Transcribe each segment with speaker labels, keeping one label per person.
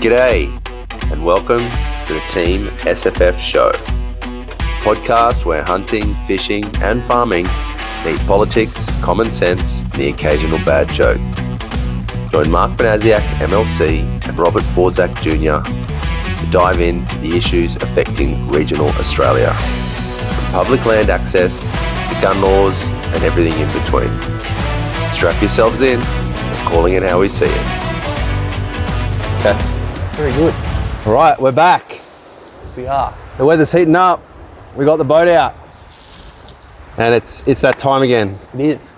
Speaker 1: G'day, and welcome to the Team SFF Show, podcast where hunting, fishing, and farming meet politics, common sense, and the occasional bad joke. Join Mark Banasiak, MLC, and Robert Borzak Jnr to dive into the issues affecting regional Australia, from public land access to gun laws and everything in between. Strap yourselves in, we're calling it how we see it. Okay.
Speaker 2: Very good.
Speaker 1: All right, we're back.
Speaker 2: Yes, we are.
Speaker 1: The weather's heating up. We got the boat out. And it's that time again.
Speaker 2: It is.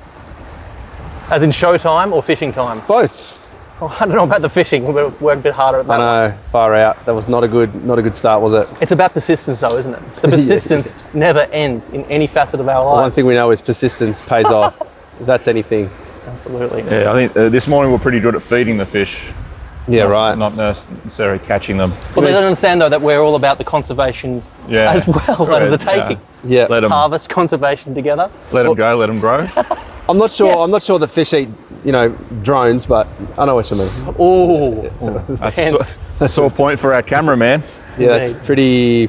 Speaker 2: As in show time or fishing time?
Speaker 1: Both.
Speaker 2: Oh, I don't know about the fishing. We'll work a bit harder at that.
Speaker 1: I know, far out. That was not a good start, was it?
Speaker 2: It's about persistence though, isn't it? The persistence never ends in any facet of our lives.
Speaker 1: One thing we know is persistence pays off, if that's anything.
Speaker 2: Absolutely.
Speaker 3: Yeah, I think this morning we're pretty good at feeding the fish.
Speaker 1: Yeah, right.
Speaker 3: Not necessarily catching them.
Speaker 2: Well, they don't understand though that we're all about the conservation as well as the taking.
Speaker 1: Yeah.
Speaker 3: Let them
Speaker 2: Harvest, conservation together.
Speaker 3: Let them go. Let them grow.
Speaker 1: I'm not sure.
Speaker 2: Yes.
Speaker 1: I'm not sure that fish eat, drones, but I know what you mean.
Speaker 2: Oh,
Speaker 3: That's a sore point for our cameraman.
Speaker 1: Yeah, that's pretty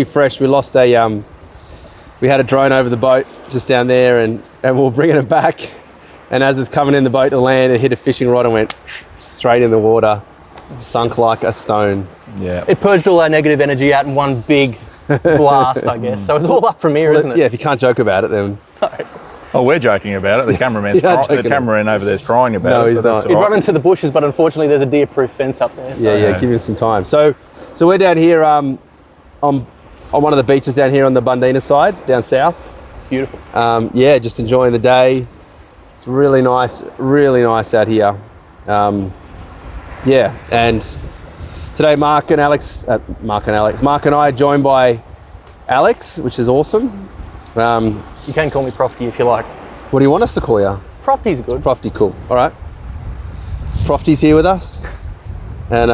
Speaker 1: fresh. We lost we had a drone over the boat just down there, and we were bringing it back. And as it's coming in the boat to land, it hit a fishing rod and went straight in the water, sunk like a stone.
Speaker 3: Yeah.
Speaker 2: it purged all our negative energy out in one big blast, I guess. So it's all up from here, isn't it?
Speaker 1: Yeah, if you can't joke about it, then
Speaker 3: Oh, we're joking about it. The cameraman over there's crying about
Speaker 1: No,
Speaker 3: it.
Speaker 1: he's
Speaker 3: but that's
Speaker 1: not.
Speaker 2: We'd
Speaker 3: all right.
Speaker 2: run into the bushes, but unfortunately there's a deer-proof fence up there. So.
Speaker 1: yeah, give him some time. So we're down here on one of the beaches down here on the Bundina side, down south.
Speaker 2: Beautiful.
Speaker 1: Just enjoying the day. It's really nice out here. And today Mark and I are joined by Alex, which is awesome.
Speaker 2: You can call me Profty if you like.
Speaker 1: What do you want us to call you?
Speaker 2: Profty's good.
Speaker 1: Profty, cool. All right. Profty's here with us, and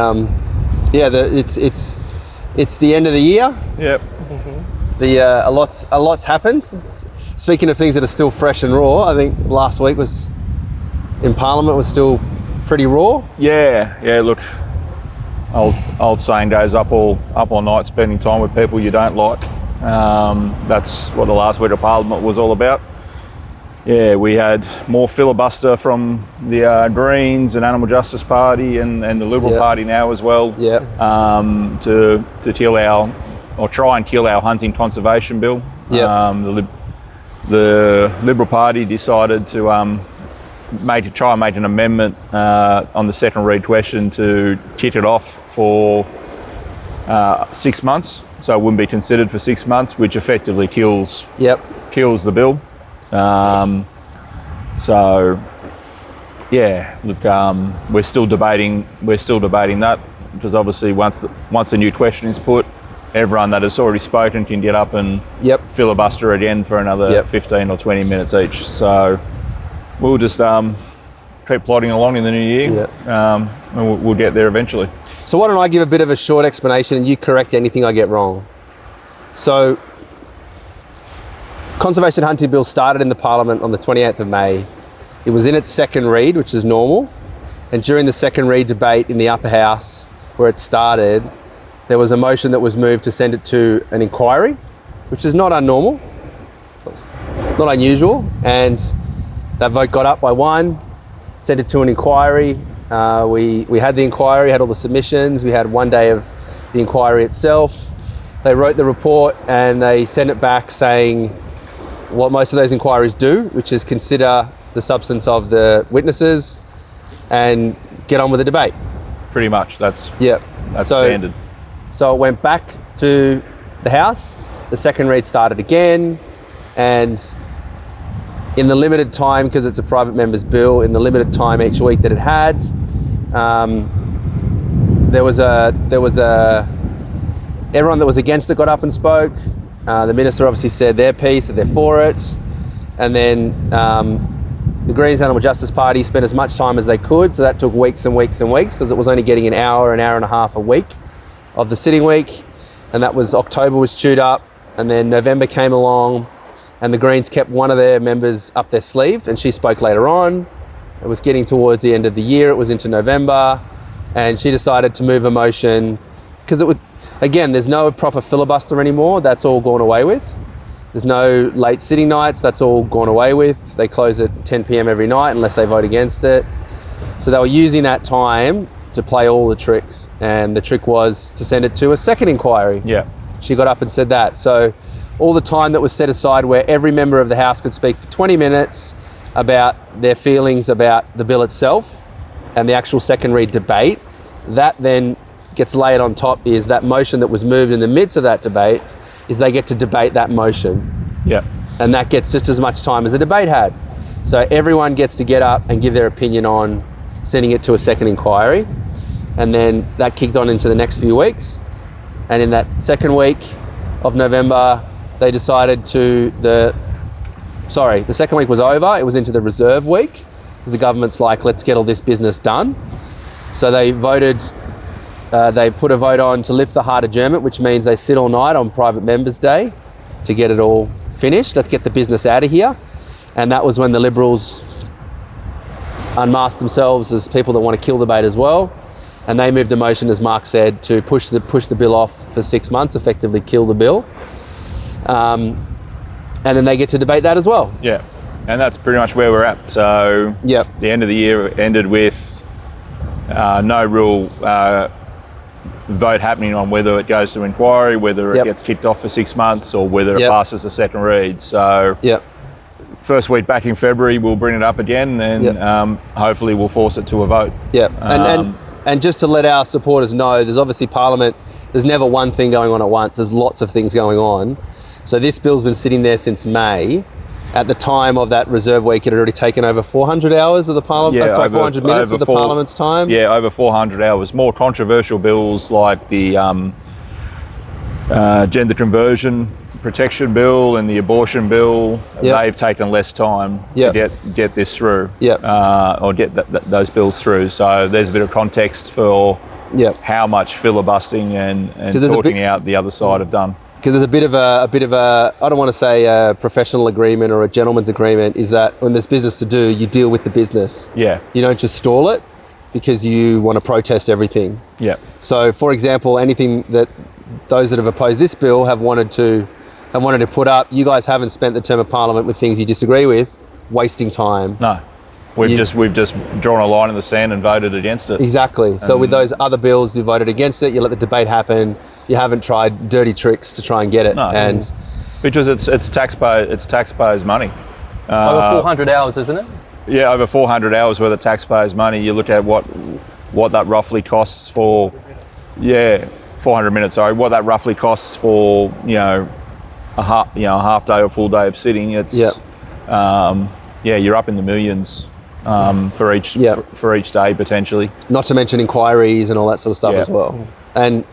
Speaker 1: it's the end of the year.
Speaker 3: Yep.
Speaker 1: A lot's happened. Speaking of things that are still fresh and raw, I think last week was in Parliament was still pretty raw.
Speaker 3: Yeah. Look, old saying goes, up all night spending time with people you don't like. That's what the last week of Parliament was all about. Yeah, we had more filibuster from the Greens and Animal Justice Party and the Liberal Party now as well.
Speaker 1: Yeah.
Speaker 3: To try and kill our hunting conservation bill.
Speaker 1: Yeah.
Speaker 3: The Liberal Party decided to try and make an amendment on the second read question to kick it off for 6 months, so it wouldn't be considered for 6 months, which effectively kills the bill. We're still debating that, because obviously once the new question is put, everyone that has already spoken can get up and filibuster again for another 15 or 20 minutes each. So we'll just keep plodding along in the new year, and we'll get there eventually.
Speaker 1: So why don't I give a bit of a short explanation and you correct anything I get wrong. So, Conservation Hunting Bill started in the Parliament on the 28th of May. It was in its second read, which is normal. And during the second read debate in the upper house, where it started, there was a motion that was moved to send it to an inquiry, which is not unnormal, not unusual. And that vote got up by one, sent it to an inquiry. We had the inquiry, had all the submissions. We had 1 day of the inquiry itself. They wrote the report and they sent it back saying what most of those inquiries do, which is consider the substance of the witnesses and get on with the debate.
Speaker 3: Pretty much, that's standard.
Speaker 1: So it went back to the House. The second read started again, and in the limited time, because it's a private member's bill, in the limited time each week that it had, there was everyone that was against it got up and spoke. The minister obviously said their piece, that they're for it, and then the Greens Animal Justice Party spent as much time as they could, so that took weeks and weeks and weeks, because it was only getting an hour and a half a week of the sitting week, and that was October was chewed up, and then November came along, and the Greens kept one of their members up their sleeve, and she spoke later on. It was getting towards the end of the year, it was into November, and she decided to move a motion because it would, again, there's no proper filibuster anymore. That's all gone away with. There's no late sitting nights. That's all gone away with. They close at 10 p.m. every night unless they vote against it. So they were using that time to play all the tricks, and the trick was to send it to a second inquiry.
Speaker 3: Yeah.
Speaker 1: She got up and said that. So all the time that was set aside where every member of the House could speak for 20 minutes about their feelings about the bill itself and the actual second read debate, that then gets layered on top is that motion that was moved in the midst of that debate is they get to debate that motion.
Speaker 3: Yeah.
Speaker 1: And that gets just as much time as the debate had. So everyone gets to get up and give their opinion on sending it to a second inquiry. And then that kicked on into the next few weeks. And in that second week of November, they decided the second week was over. It was into the reserve week. The government's like, let's get all this business done. So they voted, they put a vote on to lift the hard adjournment, which means they sit all night on Private Members' Day to get it all finished. Let's get the business out of here. And that was when the Liberals unmasked themselves as people that want to kill the debate as well. And they moved a motion, as Mark said, to push the bill off for 6 months, effectively kill the bill. And then they get to debate that as well.
Speaker 3: Yeah, and that's pretty much where we're at. So
Speaker 1: yep.
Speaker 3: The end of the year ended with no real vote happening on whether it goes to inquiry, whether it gets kicked off for 6 months, or whether it passes the second read. So first week back in February, we'll bring it up again, and hopefully we'll force it to a vote.
Speaker 1: Yeah, and just to let our supporters know, there's obviously Parliament, there's never one thing going on at once, there's lots of things going on. So this bill's been sitting there since May. At the time of that reserve week, it had already taken over 400 hours of the Parliament, 400 minutes of the Parliament's time.
Speaker 3: Yeah, over 400 hours. More controversial bills like the gender conversion protection bill and the abortion bill, they've taken less time to get this through, or get those bills through. So there's a bit of context for how much filibustering and talking out the other side have done.
Speaker 1: Because there's a bit of a, I don't want to say a professional agreement or a gentleman's agreement, is that when there's business to do, you deal with the business. Yeah. You don't just stall it because you want to protest everything. Yeah. So, for example, anything that those that have opposed this bill have wanted to put up, you guys haven't spent the term of Parliament with things you disagree with, wasting time.
Speaker 3: No. We've just drawn a line in the sand and voted against it.
Speaker 1: Exactly. So with those other bills, you voted against it, you let the debate happen, you haven't tried dirty tricks to try and get it.
Speaker 3: No, and because it's taxpayers' money.
Speaker 2: Over 400 hours, isn't it?
Speaker 3: Yeah, over 400 hours worth of taxpayers' money. You look at what that roughly costs for, 400 minutes. Sorry, what that roughly costs for a half day or full day of sitting. It's you're up in the millions for each day potentially. Not
Speaker 1: to mention inquiries and all that sort of stuff as well. And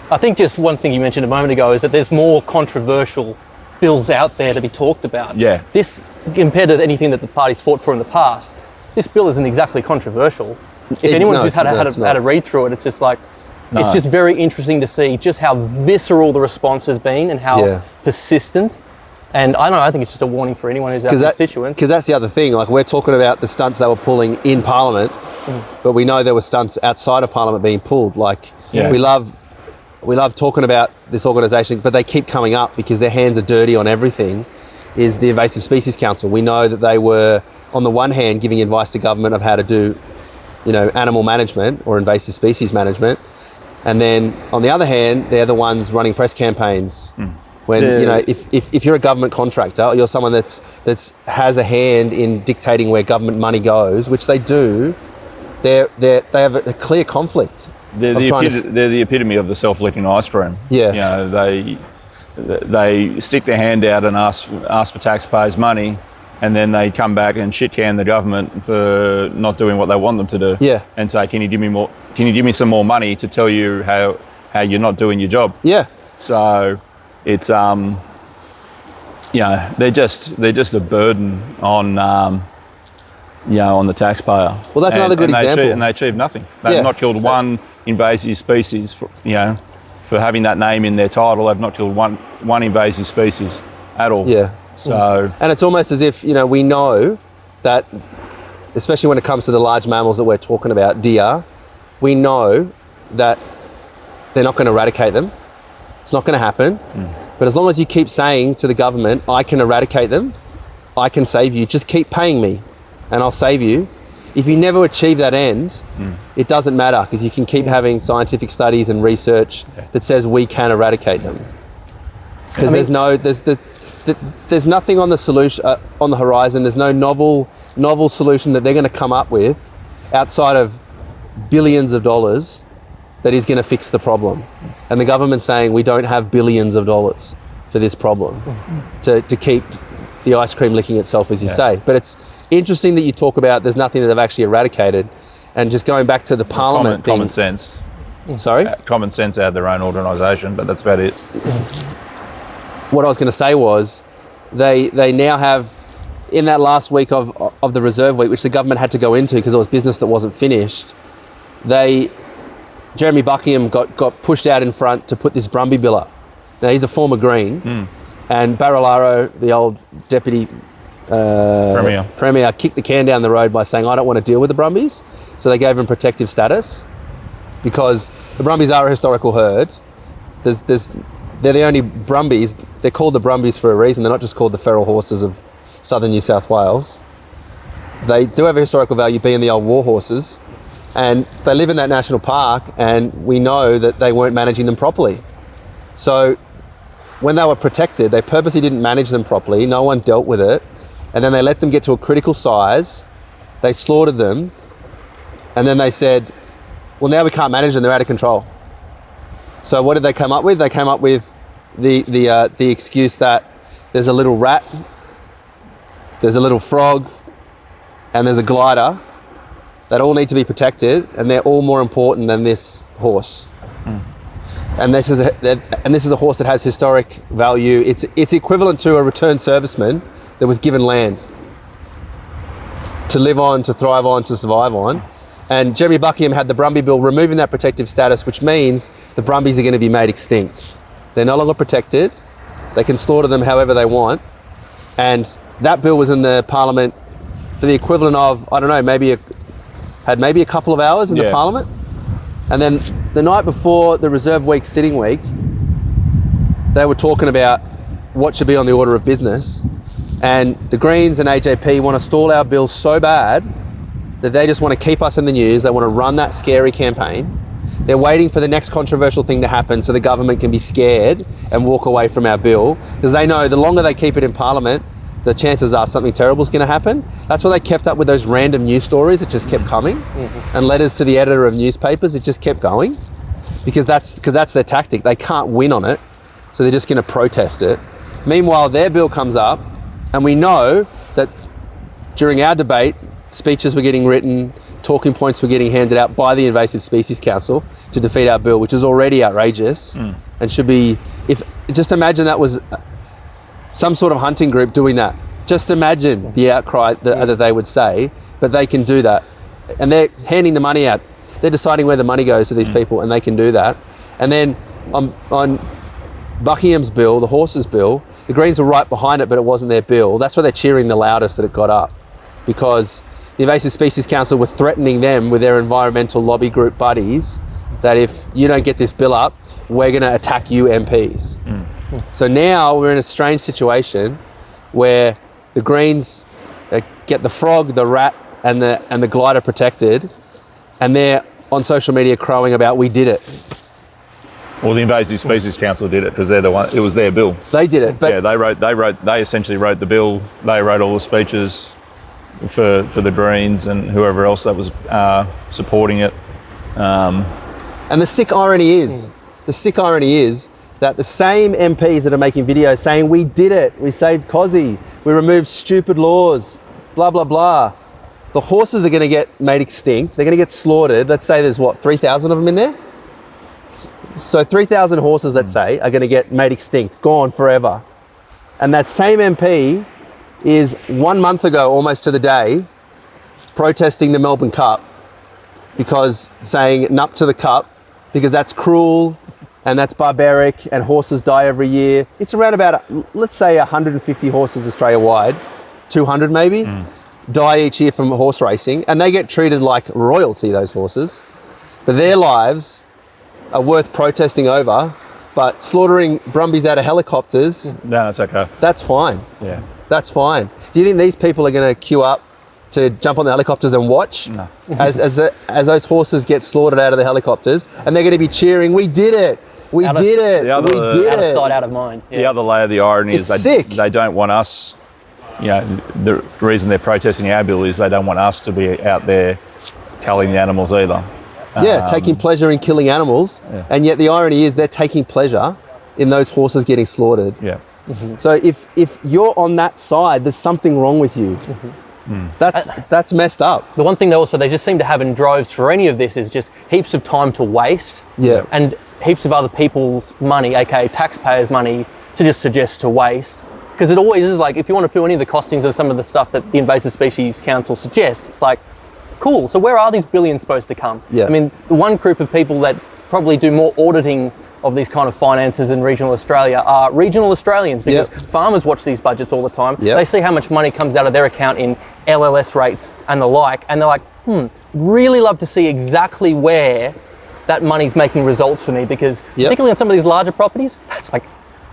Speaker 2: I think just one thing you mentioned a moment ago is that there's more controversial bills out there to be talked about. Yeah. This, compared to anything that the party's fought for in the past, this bill isn't exactly controversial. If anyone who's had a read through it, it's just like, it's just very interesting to see just how visceral the response has been and how persistent. And I think it's just a warning for anyone who's our constituents.
Speaker 1: Because that's the other thing, like we're talking about the stunts they were pulling in Parliament, but we know there were stunts outside of Parliament being pulled. Like we love talking about this organisation, but they keep coming up because their hands are dirty on everything, is the Invasive Species Council. We know that they were, on the one hand, giving advice to government of how to do, animal management or invasive species management. And then on the other hand, they're the ones running press campaigns. When if you're a government contractor, or you're someone that's has a hand in dictating where government money goes, which they do, they have a clear conflict.
Speaker 3: They're the epitome of the self-licking ice cream. Yeah. They stick their hand out and ask for taxpayers' money, and then they come back and shit can the government for not doing what they want them to do. Yeah. And say, can you give me more? Can you give me some more money to tell you how you're not doing your job? Yeah. So it's they're just a burden on on the taxpayer.
Speaker 1: Well, that's another good example.
Speaker 3: And they achieve nothing. They've not killed one invasive species for having that name in their title. They've not killed one invasive species at all. Yeah. So
Speaker 1: and it's almost as if we know that especially when it comes to the large mammals that we're talking about, deer, we know that they're not going to eradicate them. It's not going to happen. But as long as you keep saying to the government, I can eradicate them, I can save you, just keep paying me and I'll save you. If you never achieve that end, it doesn't matter, because you can keep having scientific studies and research that says we can eradicate them. Because there's nothing on the solution on the horizon. There's no novel solution that they're going to come up with outside of billions of dollars that is going to fix the problem. And the government's saying we don't have billions of dollars for this problem to keep the ice cream licking itself, as you say. But it's interesting that you talk about there's nothing that they've actually eradicated. And just going back to the parliament
Speaker 3: Common sense.
Speaker 1: Sorry?
Speaker 3: Common sense out of their own organisation, but that's about it.
Speaker 1: What I was going to say was they now have, in that last week of the reserve week, which the government had to go into because it was business that wasn't finished, Jeremy Buckingham got pushed out in front to put this Brumby Bill up. Now, he's a former Green, and Barilaro, the old deputy Premier, kicked the can down the road by saying, I don't want to deal with the Brumbies. So they gave him protective status, because the Brumbies are a historical herd. They're the only Brumbies. They're called the Brumbies for a reason. They're not just called the feral horses of southern New South Wales. They do have a historical value, being the old war horses. And they live in that national park, and we know that they weren't managing them properly. So when they were protected, they purposely didn't manage them properly. No one dealt with it. And then they let them get to a critical size. They slaughtered them. And then they said, well, now we can't manage them. They're out of control. So what did they come up with? They came up with the excuse that there's a little rat, there's a little frog, and there's a glider that all need to be protected, and they're all more important than this horse. And this is a horse that has historic value. It's equivalent to a returned serviceman that was given land to live on, to thrive on, to survive on. And Jeremy Buckingham had the Brumby Bill removing that protective status, which means the Brumbies are going to be made extinct. They're no longer protected. They can slaughter them however they want. And that bill was in the Parliament for the equivalent of, I don't know, maybe a couple of hours in the Parliament. And then the night before the Reserve Week sitting week, they were talking about what should be on the order of business. And the Greens and AJP want to stall our bill so bad that they just want to keep us in the news. They want to run that scary campaign. They're waiting for the next controversial thing to happen so the government can be scared and walk away from our bill, because they know the longer they keep it in Parliament, the chances are something terrible is going to happen. That's why they kept up with those random news stories that just kept coming, and letters to the editor of newspapers. It just kept going, because that's their tactic. They can't win on it, so they're just going to protest it. Meanwhile, their bill comes up, and we know that during our debate, speeches were getting written, talking points were getting handed out by the Invasive Species Council to defeat our bill, which is already outrageous and should be. Just imagine that was some sort of hunting group doing that. Just imagine the outcry that they would say, but they can do that. And they're handing the money out. They're deciding where the money goes to these people, and they can do that. And then on Buckingham's bill, the horses bill, the Greens were right behind it, but it wasn't their bill. That's why they're cheering the loudest that it got up, because the Invasive Species Council were threatening them with their environmental lobby group buddies that if you don't get this bill up, we're going to attack you MPs. So now we're in a strange situation where the Greens get the frog, the rat, and the glider protected, and they're on social media crowing about we did it.
Speaker 3: Well, the Invasive Species Council did it because they're the one. It was their bill.
Speaker 1: They did it, but
Speaker 3: yeah, they essentially wrote the bill. They wrote all the speeches for the Greens and whoever else that was supporting it.
Speaker 1: And the sick irony is that the same MPs that are making videos saying we did it, we saved Cozzy, we removed stupid laws, blah blah blah. The horses are going to get made extinct. They're going to get slaughtered. Let's say there's 3,000 of them in there. So 3,000 horses, let's say, are going to get made extinct, gone forever. And that same MP is 1 month ago, almost to the day, protesting the Melbourne Cup, because saying nup to the Cup, because that's cruel and that's barbaric and horses die every year. It's around about, let's say 150 horses Australia-wide, 200 maybe. die each year from horse racing, and they get treated like royalty, those horses. But their lives are worth protesting over. But slaughtering Brumbies out of helicopters,
Speaker 3: no, it's okay.
Speaker 1: That's fine.
Speaker 3: Yeah.
Speaker 1: That's fine. Do you think these people are going to queue up to jump on the helicopters and watch
Speaker 3: No.
Speaker 1: as those horses get slaughtered out of the helicopters, and they're going to be cheering, "We did it! We did it! We did
Speaker 2: Out of
Speaker 1: it!"
Speaker 2: sight, out of mind. Yeah.
Speaker 3: The other layer of the irony
Speaker 1: It's
Speaker 3: is
Speaker 1: sick.
Speaker 3: they don't want us, the reason they're protesting our bill is they don't want us to be out there culling the animals either.
Speaker 1: Yeah, taking pleasure in killing animals, and yet the irony is they're taking pleasure in those horses getting slaughtered.
Speaker 3: Yeah.
Speaker 1: So if you're on that side, there's something wrong with you. That's messed up.
Speaker 2: The one thing they just seem to have in droves for any of this is just heaps of time to waste.
Speaker 1: Yeah.
Speaker 2: And heaps of other people's money, aka taxpayers' money, to just suggest to waste. Because it always is like, if you want to put any of the costings of some of the stuff that the Invasive Species Council suggests, it's like, cool, so where are these billions supposed to come?
Speaker 1: Yeah.
Speaker 2: I mean, the one group of people that probably do more auditing of these kind of finances in regional Australia are regional Australians, because farmers watch these budgets all the time.
Speaker 1: Yep.
Speaker 2: They see how much money comes out of their account in LLS rates and the like, and they're like, really love to see exactly where that money's making results for me, because particularly on some of these larger properties, that's like,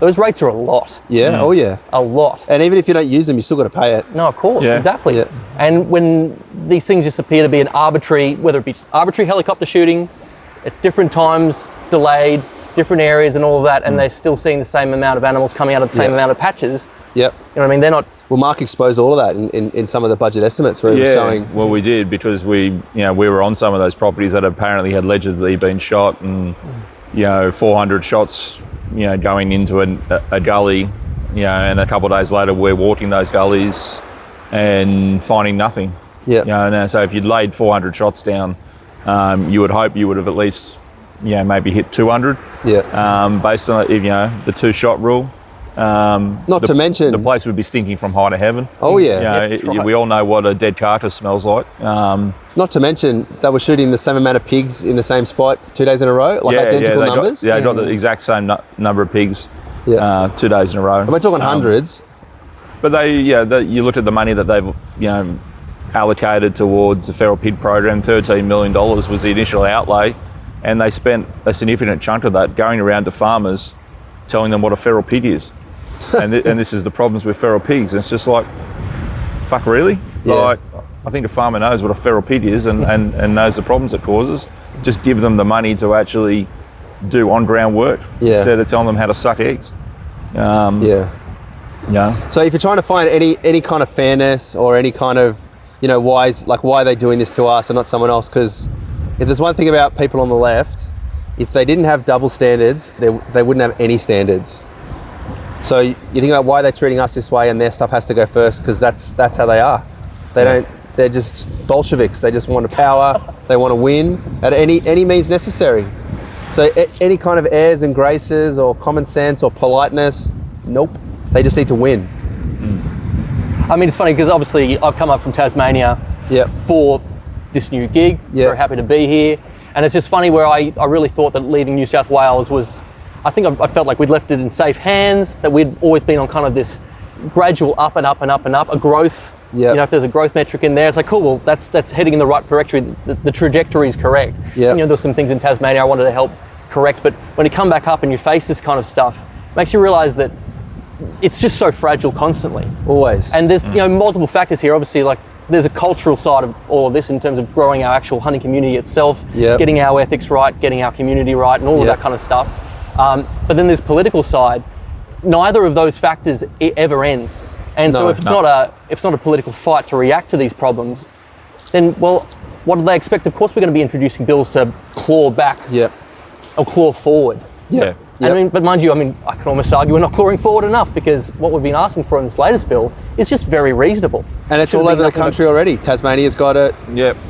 Speaker 2: those rates are a lot.
Speaker 1: Yeah, oh yeah.
Speaker 2: A lot.
Speaker 1: And even if you don't use them, you still got to pay it.
Speaker 2: No, of course, exactly.
Speaker 1: Yeah.
Speaker 2: And when these things just appear to be an arbitrary, whether it be arbitrary helicopter shooting at different times, delayed, different areas and all of that, and they're still seeing the same amount of animals coming out of the same amount of patches.
Speaker 1: Yep.
Speaker 2: You know what I mean? They're not.
Speaker 1: Well, Mark exposed all of that in some of the budget estimates where he was showing.
Speaker 3: Well, we did, because we were on some of those properties that apparently had allegedly been shot, and 400 shots going into a gully, and a couple of days later we're walking those gullies and finding nothing.
Speaker 1: Yeah.
Speaker 3: So if you'd laid 400 shots down, you would hope you would have at least, maybe hit 200.
Speaker 1: Yeah.
Speaker 3: Based on the 2-shot rule.
Speaker 1: Not to mention
Speaker 3: the place would be stinking from high to heaven.
Speaker 1: Oh yeah.
Speaker 2: Yes, that's right.
Speaker 3: We all know what a dead carcass smells like.
Speaker 1: Not to mention they were shooting the same amount of pigs in the same spot 2 days in a row, like identical numbers.
Speaker 3: They got the exact same number of pigs 2 days in a row.
Speaker 1: And we're talking hundreds.
Speaker 3: But you looked at the money that they've allocated towards the feral pig program. $13 million was the initial outlay, and they spent a significant chunk of that going around to farmers, telling them what a feral pig is. and this is the problems with feral pigs. And it's just like, fuck, really?
Speaker 1: Yeah.
Speaker 3: Like, I think a farmer knows what a feral pig is and knows the problems it causes. Just give them the money to actually do on-ground work instead of telling them how to suck eggs.
Speaker 1: So if you're trying to find any kind of fairness or any kind of, why are they doing this to us and not someone else? Because if there's one thing about people on the left, if they didn't have double standards, they wouldn't have any standards. So you think about why they're treating us this way, and their stuff has to go first, because that's how they are. They're just Bolsheviks. They just want power. They want to win at any means necessary. So any kind of airs and graces or common sense or politeness, nope. They just need to win.
Speaker 2: I mean, it's funny because obviously I've come up from Tasmania for this new gig. Very happy to be here. And it's just funny where I really thought that leaving New South Wales was, I think I felt like we'd left it in safe hands, that we'd always been on kind of this gradual up and up and up and up, a growth. If there's a growth metric in there, it's like, cool, well, that's heading in the right direction. The trajectory is correct. There were some things in Tasmania I wanted to help correct, but when you come back up and you face this kind of stuff, it makes you realise that it's just so fragile constantly.
Speaker 1: Always.
Speaker 2: And there's multiple factors here. Obviously, like, there's a cultural side of all of this in terms of growing our actual hunting community itself, getting our ethics right, getting our community right, and all of that kind of stuff. But then there's political side. Neither of those factors ever end. And so if it's not a political fight to react to these problems, then, well, what do they expect? Of course we're going to be introducing bills to claw back or claw forward. I mean, but mind you, I can almost argue we're not clawing forward enough, because what we've been asking for in this latest bill is just very reasonable.
Speaker 1: And it's all over the country already. Tasmania's got it.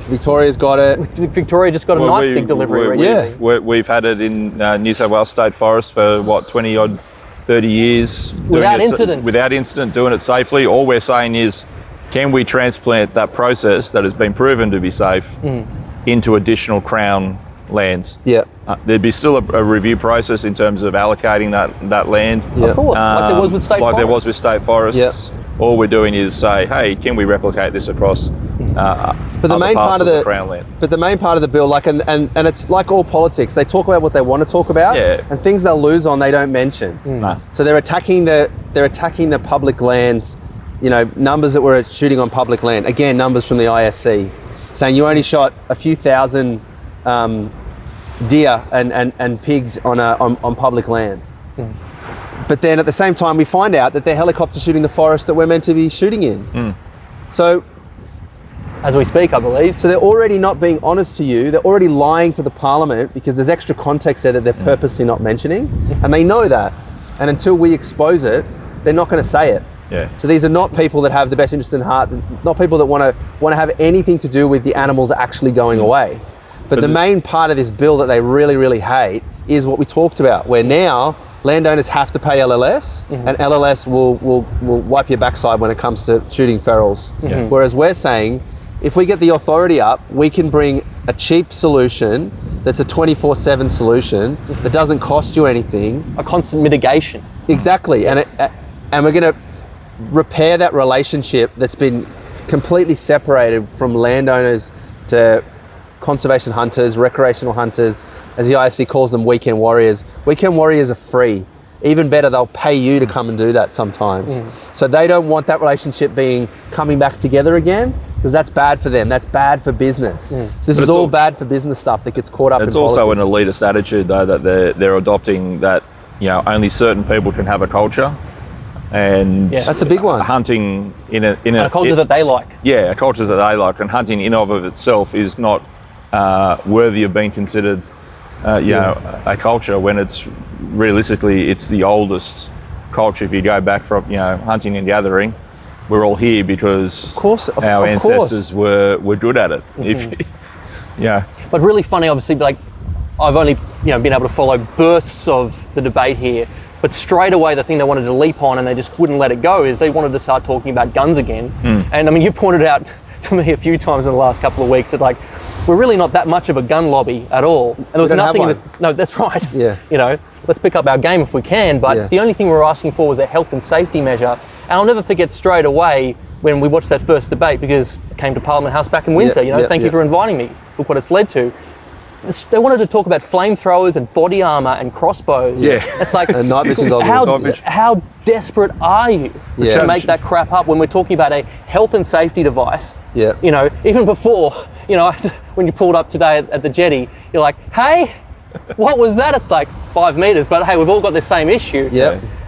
Speaker 1: Victoria's got it.
Speaker 2: Victoria just got a nice big delivery recently.
Speaker 3: We've had it in New South Wales State Forest for 20 30 years.
Speaker 2: Without incident.
Speaker 3: Without incident, doing it safely. All we're saying is, can we transplant that process that has been proven to be safe into additional Crown lands? There'd be still a review process in terms of allocating that land.
Speaker 2: Of course, like there was with state forests.
Speaker 3: There was with state forests. All we're doing is say, hey, can we replicate this across
Speaker 1: but the main part of the
Speaker 3: Crown land?
Speaker 1: But the main part of the bill, like, and it's like all politics, they talk about what they want to talk about, and things they'll lose on they don't mention.
Speaker 3: No.
Speaker 1: So they're attacking the public land, numbers that were shooting on public land. Again, numbers from the ISC saying you only shot a few thousand deer and pigs on public land. But then at the same time, we find out that they're helicopter shooting the forest that we're meant to be shooting in. So,
Speaker 2: as we speak, I believe.
Speaker 1: So they're already not being honest to you. They're already lying to the parliament because there's extra context there that they're purposely not mentioning, and they know that. And until we expose it, they're not going to say it.
Speaker 3: Yeah.
Speaker 1: So these are not people that have the best interest in heart. Not people that want to have anything to do with the animals actually going away. But the main part of this bill that they really, really hate is what we talked about, where now landowners have to pay LLS, and LLS will wipe your backside when it comes to shooting ferals. Whereas we're saying, if we get the authority up, we can bring a cheap solution that's a 24/7 solution that doesn't cost you anything.
Speaker 2: A constant mitigation.
Speaker 1: Exactly, and we're going to repair that relationship that's been completely separated from landowners to conservation hunters, recreational hunters, as the ISC calls them, weekend warriors. Weekend warriors are free. Even better, they'll pay you to come and do that sometimes. So they don't want that relationship coming back together again, because that's bad for them. That's bad for business. So this is all bad for business stuff that gets caught up in politics.
Speaker 3: It's also an elitist attitude, though, that they're adopting, that only certain people can have a culture, and
Speaker 1: that's a big one.
Speaker 3: Hunting in a
Speaker 2: culture that they like.
Speaker 3: Yeah, a culture that they like, and hunting in of itself is not worthy of being considered, a culture, when it's realistically it's the oldest culture. If you go back from hunting and gathering, we're all here because our ancestors were good at it.
Speaker 2: But really funny, obviously, like I've only been able to follow bursts of the debate here, but straight away the thing they wanted to leap on and they just wouldn't let it go is they wanted to start talking about guns again. And I mean, you pointed out to me a few times in the last couple of weeks that like we're really not that much of a gun lobby at all, and there was nothing in this. No, that's right. Let's pick up our game if we can, but the only thing we were asking for was a health and safety measure. And I'll never forget straight away when we watched that first debate, because I came to Parliament House back in winter. Thank you for inviting me. Look what it's led to. They wanted to talk about flamethrowers and body armour and crossbows. It's like,
Speaker 1: and night vision goggles.
Speaker 2: How desperate are you to make that crap up when we're talking about a health and safety device? Even before, when you pulled up today at the jetty, you're like, hey, what was that? It's like 5 meters, but hey, we've all got the same issue.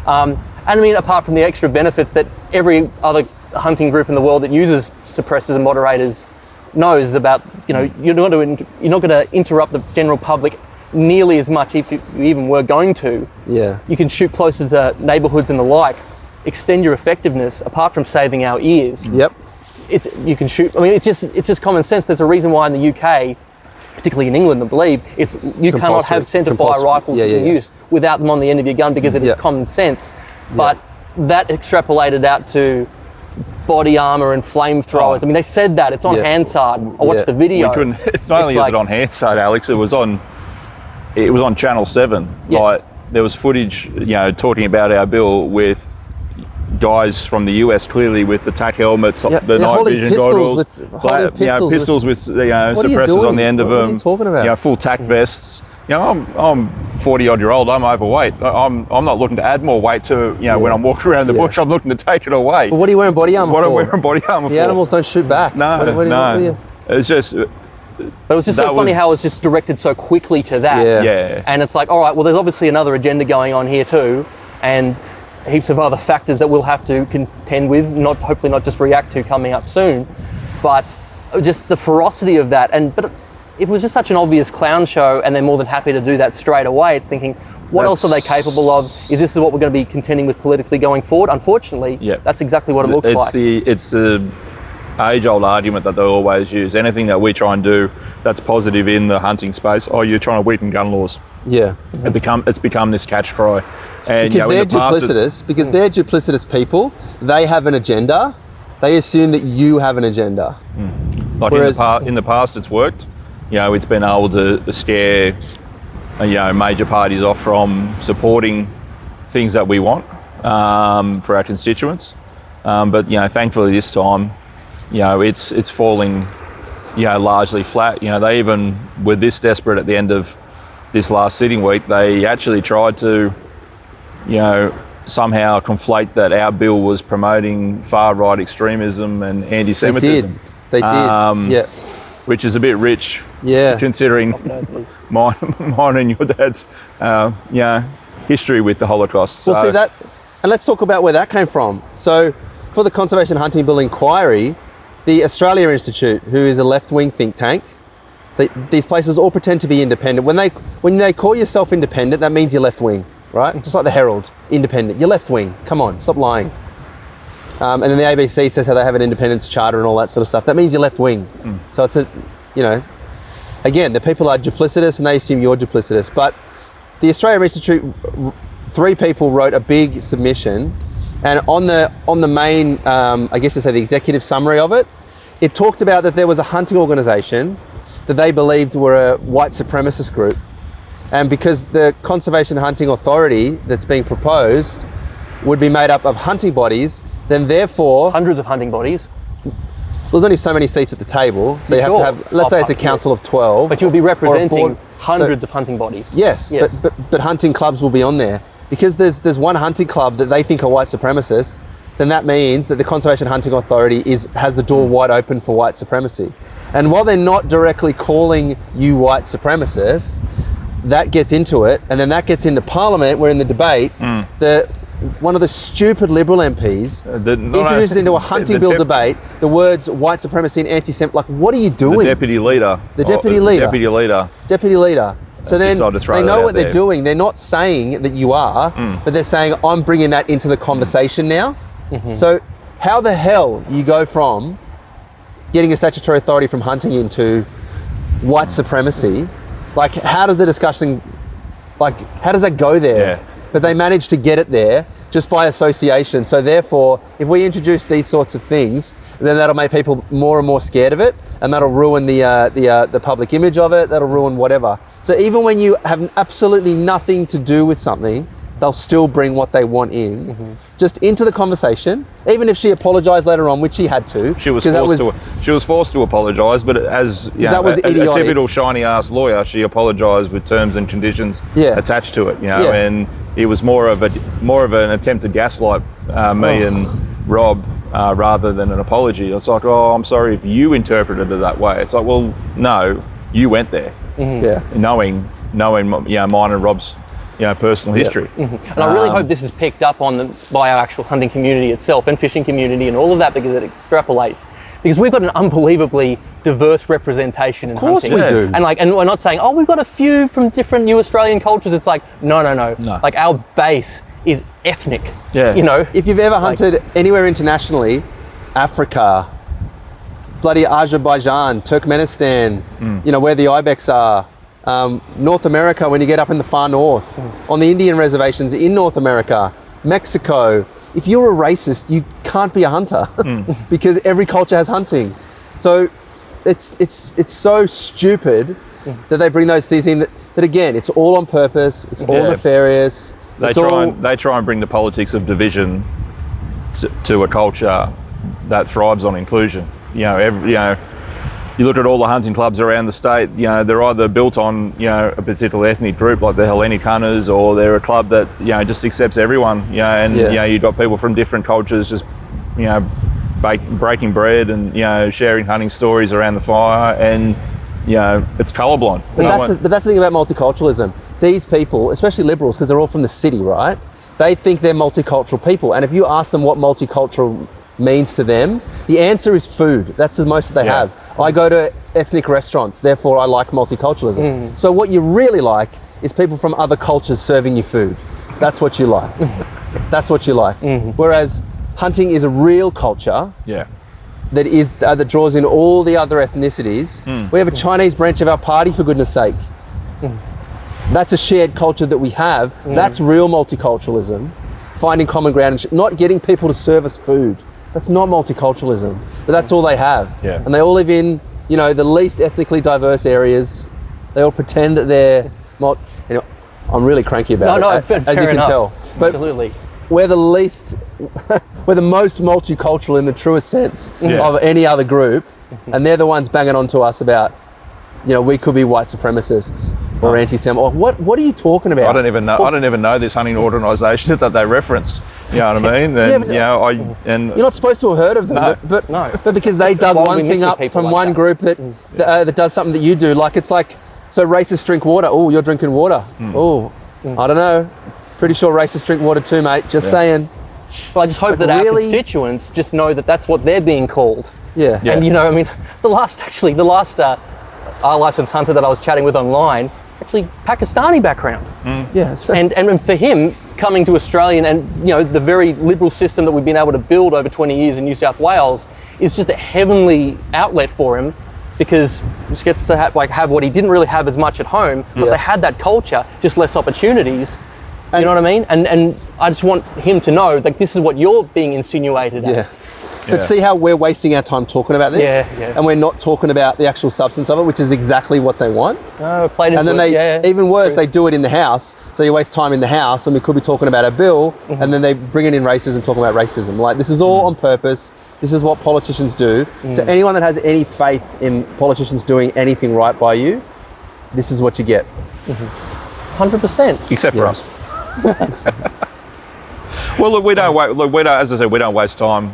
Speaker 2: And I mean, apart from the extra benefits that every other hunting group in the world that uses suppressors and moderators knows about, you're not going to interrupt the general public nearly as much if you even were going to. You can shoot closer to neighbourhoods and the like, extend your effectiveness apart from saving our ears. You can shoot. I mean, it's just common sense. There's a reason why in the UK, particularly in England, I believe, you cannot have centerfire rifles in use without them on the end of your gun, because it is common sense. But that extrapolated out to body armour and flamethrowers. I mean, they said that. It's on Hansard. I watched the video.
Speaker 3: It's not only is it on Hansard, Alex, it was on Channel 7. Like, there was footage, talking about our bill with guys from the US, clearly with the tack helmets, the night vision goggles, pistols with suppressors on the end of them. What are you talking about? Full tack vests. I'm 40-odd-year-old. I'm overweight. I'm not looking to add more weight to when I'm walking around the bush. I'm looking to take it away.
Speaker 1: Well, what are you wearing body armour for?
Speaker 3: What am I wearing body armour for?
Speaker 1: The animals don't shoot back.
Speaker 3: No. It's just.
Speaker 2: But it was just so funny how it was just directed so quickly to that. And it's like, all right, well, there's obviously another agenda going on here too, and heaps of other factors that we'll have to contend with, hopefully not just react to, coming up soon. But just the ferocity of that, but if it was just such an obvious clown show and they're more than happy to do that straight away, it's thinking, what else are they capable of? Is this what we're going to be contending with politically going forward? Unfortunately, that's exactly what it looks like.
Speaker 3: It's the age-old argument that they always use. Anything that we try and do that's positive in the hunting space, you're trying to weaken gun laws. It's become this catch cry. And,
Speaker 1: because they're duplicitous. Because they're duplicitous people. They have an agenda. They assume that you have an agenda.
Speaker 3: Like in the past, it's worked. It's been able to scare, major parties off from supporting things that we want for our constituents. But thankfully this time, it's falling, largely flat. They even were this desperate at the end of this last sitting week. They actually tried to, somehow conflate that our bill was promoting far-right extremism and anti-Semitism.
Speaker 1: They did. Yeah.
Speaker 3: Which is a bit rich, considering mine and your dad's, history with the Holocaust.
Speaker 1: We'll see that, and let's talk about where that came from. So, for the Conservation Hunting Bill inquiry, the Australia Institute, who is a left-wing think tank, these places all pretend to be independent. When they call yourself independent, that means you're left-wing, right? Just like the Herald, independent. You're left-wing. Come on, stop lying. And then the ABC says how they have an independence charter and all that sort of stuff. That means you're left-wing. So it's again, the people are duplicitous and they assume you're duplicitous. But the Australia Institute, 3 people wrote a big submission, and on the main, I guess to say the executive summary of it, it talked about that there was a hunting organisation that they believed were a white supremacist group. And because the Conservation Hunting Authority that's being proposed would be made up of hunting bodies, then therefore...
Speaker 2: Hundreds of hunting bodies.
Speaker 1: There's only so many seats at the table, so you have to have, let's say it's a council of 12.
Speaker 2: But you'll be representing hundreds of hunting bodies.
Speaker 1: Yes. But hunting clubs will be on there. Because there's one hunting club that they think are white supremacists, then that means that the Conservation Hunting Authority has the door wide open for white supremacy. And while they're not directly calling you white supremacists, that gets into it, and then that gets into Parliament, where in the debate, one of the stupid Liberal MPs introduced into a hunting bill debate the words white supremacy and anti-Semitic. Like, what are you doing?
Speaker 3: The deputy leader.
Speaker 1: Deputy leader. So then they know what they're doing. They're not saying that you are, but they're saying, I'm bringing that into the conversation now. So how the hell you go from getting a statutory authority from hunting into white supremacy? Like, how does the discussion, how does that go there?
Speaker 3: Yeah.
Speaker 1: But they managed to get it there just by association. So therefore, if we introduce these sorts of things, then that'll make people more and more scared of it, and that'll ruin the public image of it. That'll ruin whatever. So even when you have absolutely nothing to do with something, they'll still bring what they want in, just into the conversation. Even if she apologised later on, which she had to,
Speaker 3: she was forced to apologise. But as
Speaker 1: that was
Speaker 3: a typical shiny ass lawyer, she apologised with terms and conditions attached to it. And it was more of an attempt to gaslight me and Rob rather than an apology. It's like, oh, I'm sorry if you interpreted it that way. It's like, well, no, you went there, knowing mine and Rob's personal history.
Speaker 2: And I really hope this is picked up on by our actual hunting community itself and fishing community and all of that, because it extrapolates. Because we've got an unbelievably diverse representation in hunting.
Speaker 1: Of course we do.
Speaker 2: And we're not saying, oh, we've got a few from different new Australian cultures. It's like, no. Like, our base is ethnic. Yeah.
Speaker 1: If you've ever hunted anywhere internationally, Africa, bloody Azerbaijan, Turkmenistan, where the ibex are, North America, when you get up in the far north, on the Indian reservations in North America, Mexico, if you're a racist, you can't be a hunter because every culture has hunting. So it's so stupid that they bring those things in that again, it's all on purpose, it's all nefarious.
Speaker 3: They try and bring the politics of division to a culture that thrives on inclusion. You look at all the hunting clubs around the state, they're either built on, a particular ethnic group like the Hellenic hunters, or they're a club that, just accepts everyone, you've got people from different cultures just, breaking bread and, sharing hunting stories around the fire, and, it's colourblind.
Speaker 1: But that's the thing about multiculturalism. These people, especially Liberals, because they're all from the city, right? They think they're multicultural people. And if you ask them what multicultural means to them, the answer is food. That's the most that they have. I go to ethnic restaurants, therefore I like multiculturalism. So what you really like is people from other cultures serving you food. That's what you like. That's what you like. Whereas hunting is a real culture that draws in all the other ethnicities. We have a Chinese branch of our party, for goodness sake. That's a shared culture that we have. That's real multiculturalism. Finding common ground and not getting people to serve us food. That's not multiculturalism, but that's all they have. And they all live in, the least ethnically diverse areas. They all pretend that they're I'm really cranky about it, as you can tell. But
Speaker 2: absolutely.
Speaker 1: we're the least, we're the most multicultural in the truest sense of any other group, and they're the ones banging on to us about, you know, we could be white supremacists or anti-Sem. Or what are you talking about?
Speaker 3: I don't even know this hunting organisation that they referenced. You know what I mean? And, you're
Speaker 1: not supposed to have heard of them, but because they dug one thing up from
Speaker 2: like
Speaker 1: one
Speaker 2: that.
Speaker 1: Group that does something that you do, like it's like, so racists drink water. Oh, you're drinking water. Oh, I don't know. Pretty sure racists drink water too, mate. Just saying.
Speaker 2: Well, I just hope that our constituents just know that that's what they're being called.
Speaker 1: Yeah.
Speaker 2: And, you know, I mean, the last our licensed hunter that I was chatting with online, actually Pakistani background.
Speaker 1: Yes.
Speaker 2: And for him, coming to Australia and, you know, the very liberal system that we've been able to build over 20 years in New South Wales is just a heavenly outlet for him, because he just gets to have what he didn't really have as much at home, but they had that culture, just less opportunities. You know what I mean? And I just want him to know, like, this is what you're being insinuated as.
Speaker 1: But see how we're wasting our time talking about this?
Speaker 2: Yeah.
Speaker 1: And we're not talking about the actual substance of it, which is exactly what they want.
Speaker 2: Oh, played into
Speaker 1: and then
Speaker 2: it.
Speaker 1: even worse, they do it in the House. So you waste time in the House when we could be talking about a bill, and then they bring it in racism, talking about racism. Like, this is all on purpose. This is what politicians do. So anyone that has any faith in politicians doing anything right by you, this is what you get.
Speaker 2: 100%.
Speaker 3: Except for us. Well, look, we don't. As I said, we don't waste time.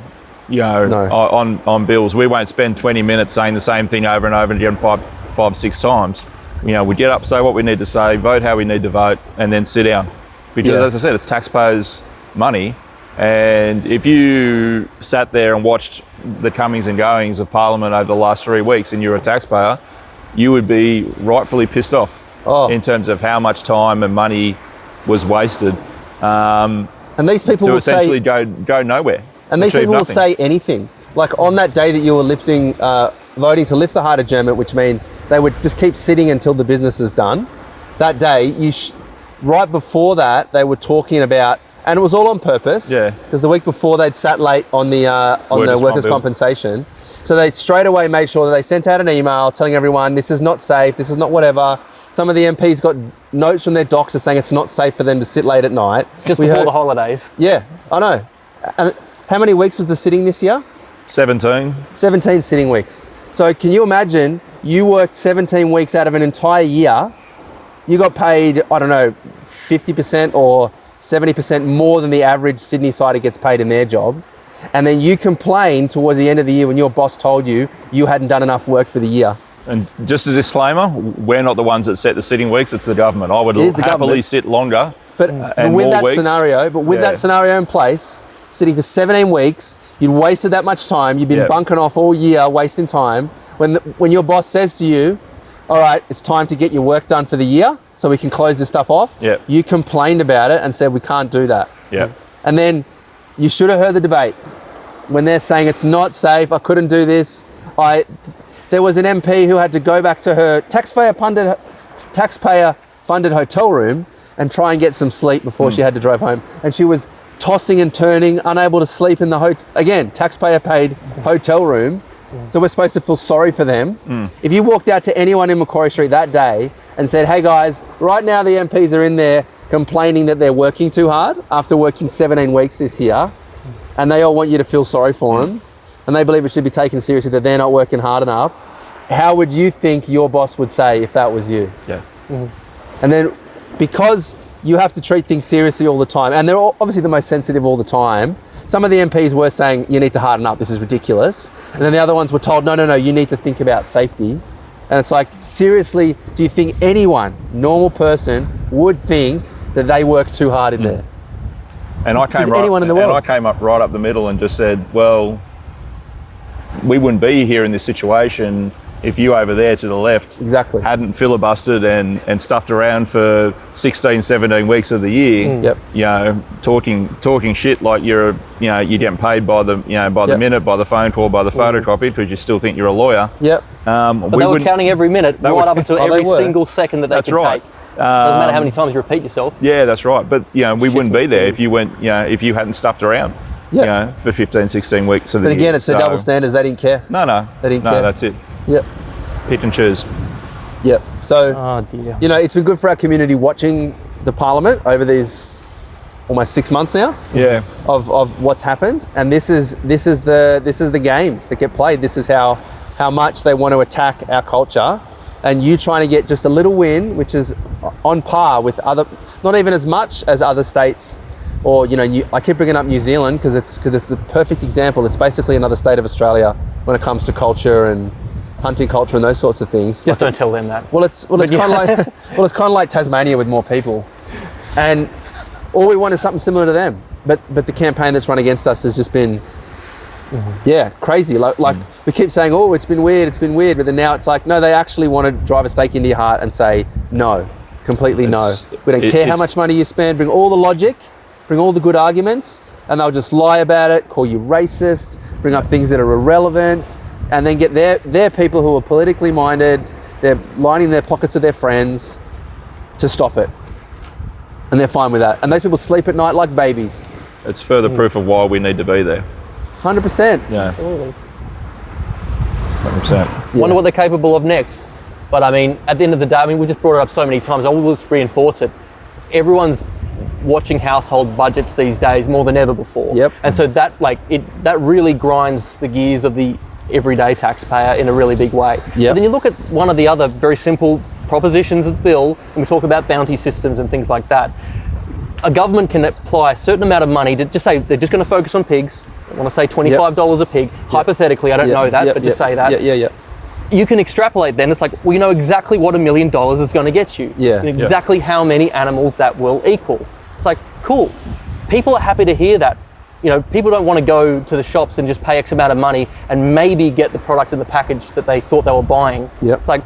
Speaker 3: You know, on bills. We won't spend 20 minutes saying the same thing over and over again five, 6 times. You know, we get up, say what we need to say, vote how we need to vote, and then sit down. Because as I said, it's taxpayers' money. And if you sat there and watched the comings and goings of Parliament over the last 3 weeks and you're a taxpayer, you would be rightfully pissed off in terms of how much time and money was wasted.
Speaker 1: And these people
Speaker 3: to
Speaker 1: will
Speaker 3: essentially go nowhere.
Speaker 1: And these people will say anything. Like on that day that you were voting to lift the hard adjournment, which means they would just keep sitting until the business is done. That day, right before that, they were talking about, and it was all on purpose. Yeah. Because the week before they'd sat late on the workers' compensation. So they straight away made sure that they sent out an email telling everyone this is not safe, this is not whatever. Some of the MPs got notes from their doctor saying it's not safe for them to sit late at night.
Speaker 2: Just before the holidays.
Speaker 1: Yeah, I know. And how many weeks was the sitting this year?
Speaker 3: 17.
Speaker 1: 17 sitting weeks. So can you imagine, you worked 17 weeks out of an entire year, you got paid, I don't know, 50% or 70% more than the average Sydney-sider gets paid in their job. And then you complained towards the end of the year when your boss told you you hadn't done enough work for the year.
Speaker 3: And just a discllaimer, we're not the ones that set the sitting weeks, it's the government. I would happily sit longer.
Speaker 1: But with that scenario in place, sitting for 17 weeks, you'd wasted that much time, you've been bunking off all year, wasting time. When your boss says to you, all right, it's time to get your work done for the year so we can close this stuff off, you complained about it and said, we can't do that. And then you should have heard the debate when they're saying it's not safe, I couldn't do this. There was an MP who had to go back to her taxpayer-funded hotel room and try and get some sleep before she had to drive home. And she was tossing and turning, unable to sleep in the taxpayer-paid hotel room. So we're supposed to feel sorry for them. If you walked out to anyone in Macquarie Street that day and said, hey guys, right now the MPs are in there complaining that they're working too hard after working 17 weeks this year, and they all want you to feel sorry for them, and they believe it should be taken seriously that they're not working hard enough, how would you think your boss would say if that was you? And then, because you have to treat things seriously all the time, and they're obviously the most sensitive all the time, some of the MPs were saying, you need to harden up, this is ridiculous. And then the other ones were told, no, you need to think about safety. And it's like, seriously, do you think anyone, normal person, would think that they work too hard in there?
Speaker 3: And I came up right up the middle and just said, well, we wouldn't be here in this situation if you over there to the left hadn't filibustered and stuffed around for 16, 17 weeks of the year, you know, talking shit like you're getting paid by the minute, by the phone call, by the photocopy, because you still think you're a lawyer.
Speaker 2: But they were counting every minute, right up until every single second that they could take. Doesn't matter how many times you repeat yourself.
Speaker 3: Yeah, that's right. But you know, we wouldn't be there if you if you hadn't stuffed around. You know, for 15, 16 weeks of the year.
Speaker 1: But again, it's the double standards. They didn't care.
Speaker 3: No.
Speaker 1: They didn't care.
Speaker 3: That's it. Pick and choose.
Speaker 1: So, you know, it's been good for our community watching the Parliament over these almost 6 months now.
Speaker 3: Yeah.
Speaker 1: Of what's happened, and this is the games that get played. This is how much they want to attack our culture, and you trying to get just a little win, which is on par with other, not even as much as other states. Or, you know, I keep bringing up New Zealand because it's the perfect example. It's basically another state of Australia when it comes to culture and hunting culture and those sorts of things.
Speaker 2: Just don't tell them that.
Speaker 1: It's kind of like Tasmania with more people, and all we want is something similar to them. But the campaign that's run against us has just been, crazy. Like we keep saying, oh, it's been weird, but then now it's like, no, they actually want to drive a stake into your heart and say no, completely no. We don't care how much money you spend. Bring all the logic. Bring all the good arguments, and they'll just lie about it, call you racists, bring up things that are irrelevant, and then get their people who are politically minded, they're lining their pockets of their friends to stop it. And they're fine with that. And those people sleep at night like babies.
Speaker 3: It's further proof of why we need to be there.
Speaker 1: 100%.
Speaker 3: Yeah.
Speaker 2: Absolutely.
Speaker 3: 100%.
Speaker 2: Yeah. Wonder what they're capable of next. But I mean, at the end of the day, I mean, we just brought it up so many times. I will just reinforce it. Everyone's watching household budgets these days more than ever before.
Speaker 1: Yep.
Speaker 2: And so that really grinds the gears of the everyday taxpayer in a really big way.
Speaker 1: Yep.
Speaker 2: But then you look at one of the other very simple propositions of the bill, and we talk about bounty systems and things like that. A government can apply a certain amount of money to just say they're just going to focus on pigs. I want to say $25 a pig. Hypothetically, I don't know that, but just say that.
Speaker 1: Yeah.
Speaker 2: You can extrapolate then. It's like, we know exactly what $1 million is going to get you.
Speaker 1: Yeah.
Speaker 2: And exactly how many animals that will equal. It's like, cool. People are happy to hear that. You know, people don't want to go to the shops and just pay X amount of money and maybe get the product in the package that they thought they were buying.
Speaker 1: Yep.
Speaker 2: It's like,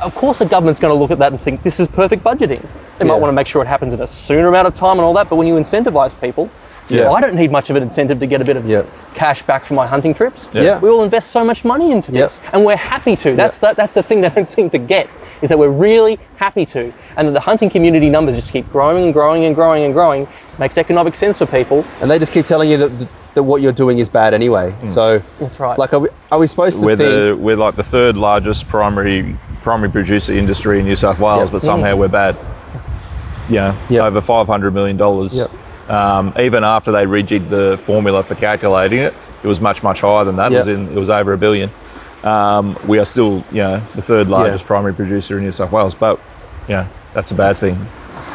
Speaker 2: of course the government's going to look at that and think, this is perfect budgeting. They might want to make sure it happens in a sooner amount of time and all that, but when you incentivize people, I don't need much of an incentive to get a bit of cash back from my hunting trips.
Speaker 1: Yeah.
Speaker 2: We all invest so much money into this, and we're happy to. That's the thing they don't seem to get, is that we're really happy to, and that the hunting community numbers just keep growing and growing and growing and growing. Makes economic sense for people.
Speaker 1: And they just keep telling you that what you're doing is bad anyway. So
Speaker 2: that's right.
Speaker 1: Like, are we supposed to think
Speaker 3: we're like the third largest primary producer industry in New South Wales, but somehow we're bad. Over $500 million. Even after they rejigged the formula for calculating it, it was much higher than that. It was over $1 billion. We are still, the third largest primary producer in New South Wales, but that's a bad thing.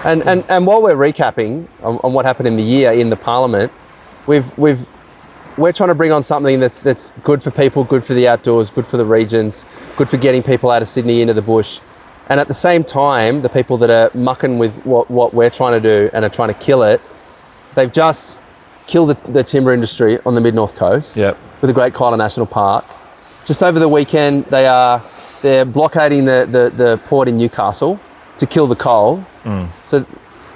Speaker 1: And while we're recapping on what happened in the year in the Parliament, we're trying to bring on something that's good for people, good for the outdoors, good for the regions, good for getting people out of Sydney into the bush. And at the same time, the people that are mucking with what we're trying to do and are trying to kill it, they've just killed the timber industry on the mid-north coast with the Great Kyla National Park. Just over the weekend, they're blockading the port in Newcastle to kill the coal. So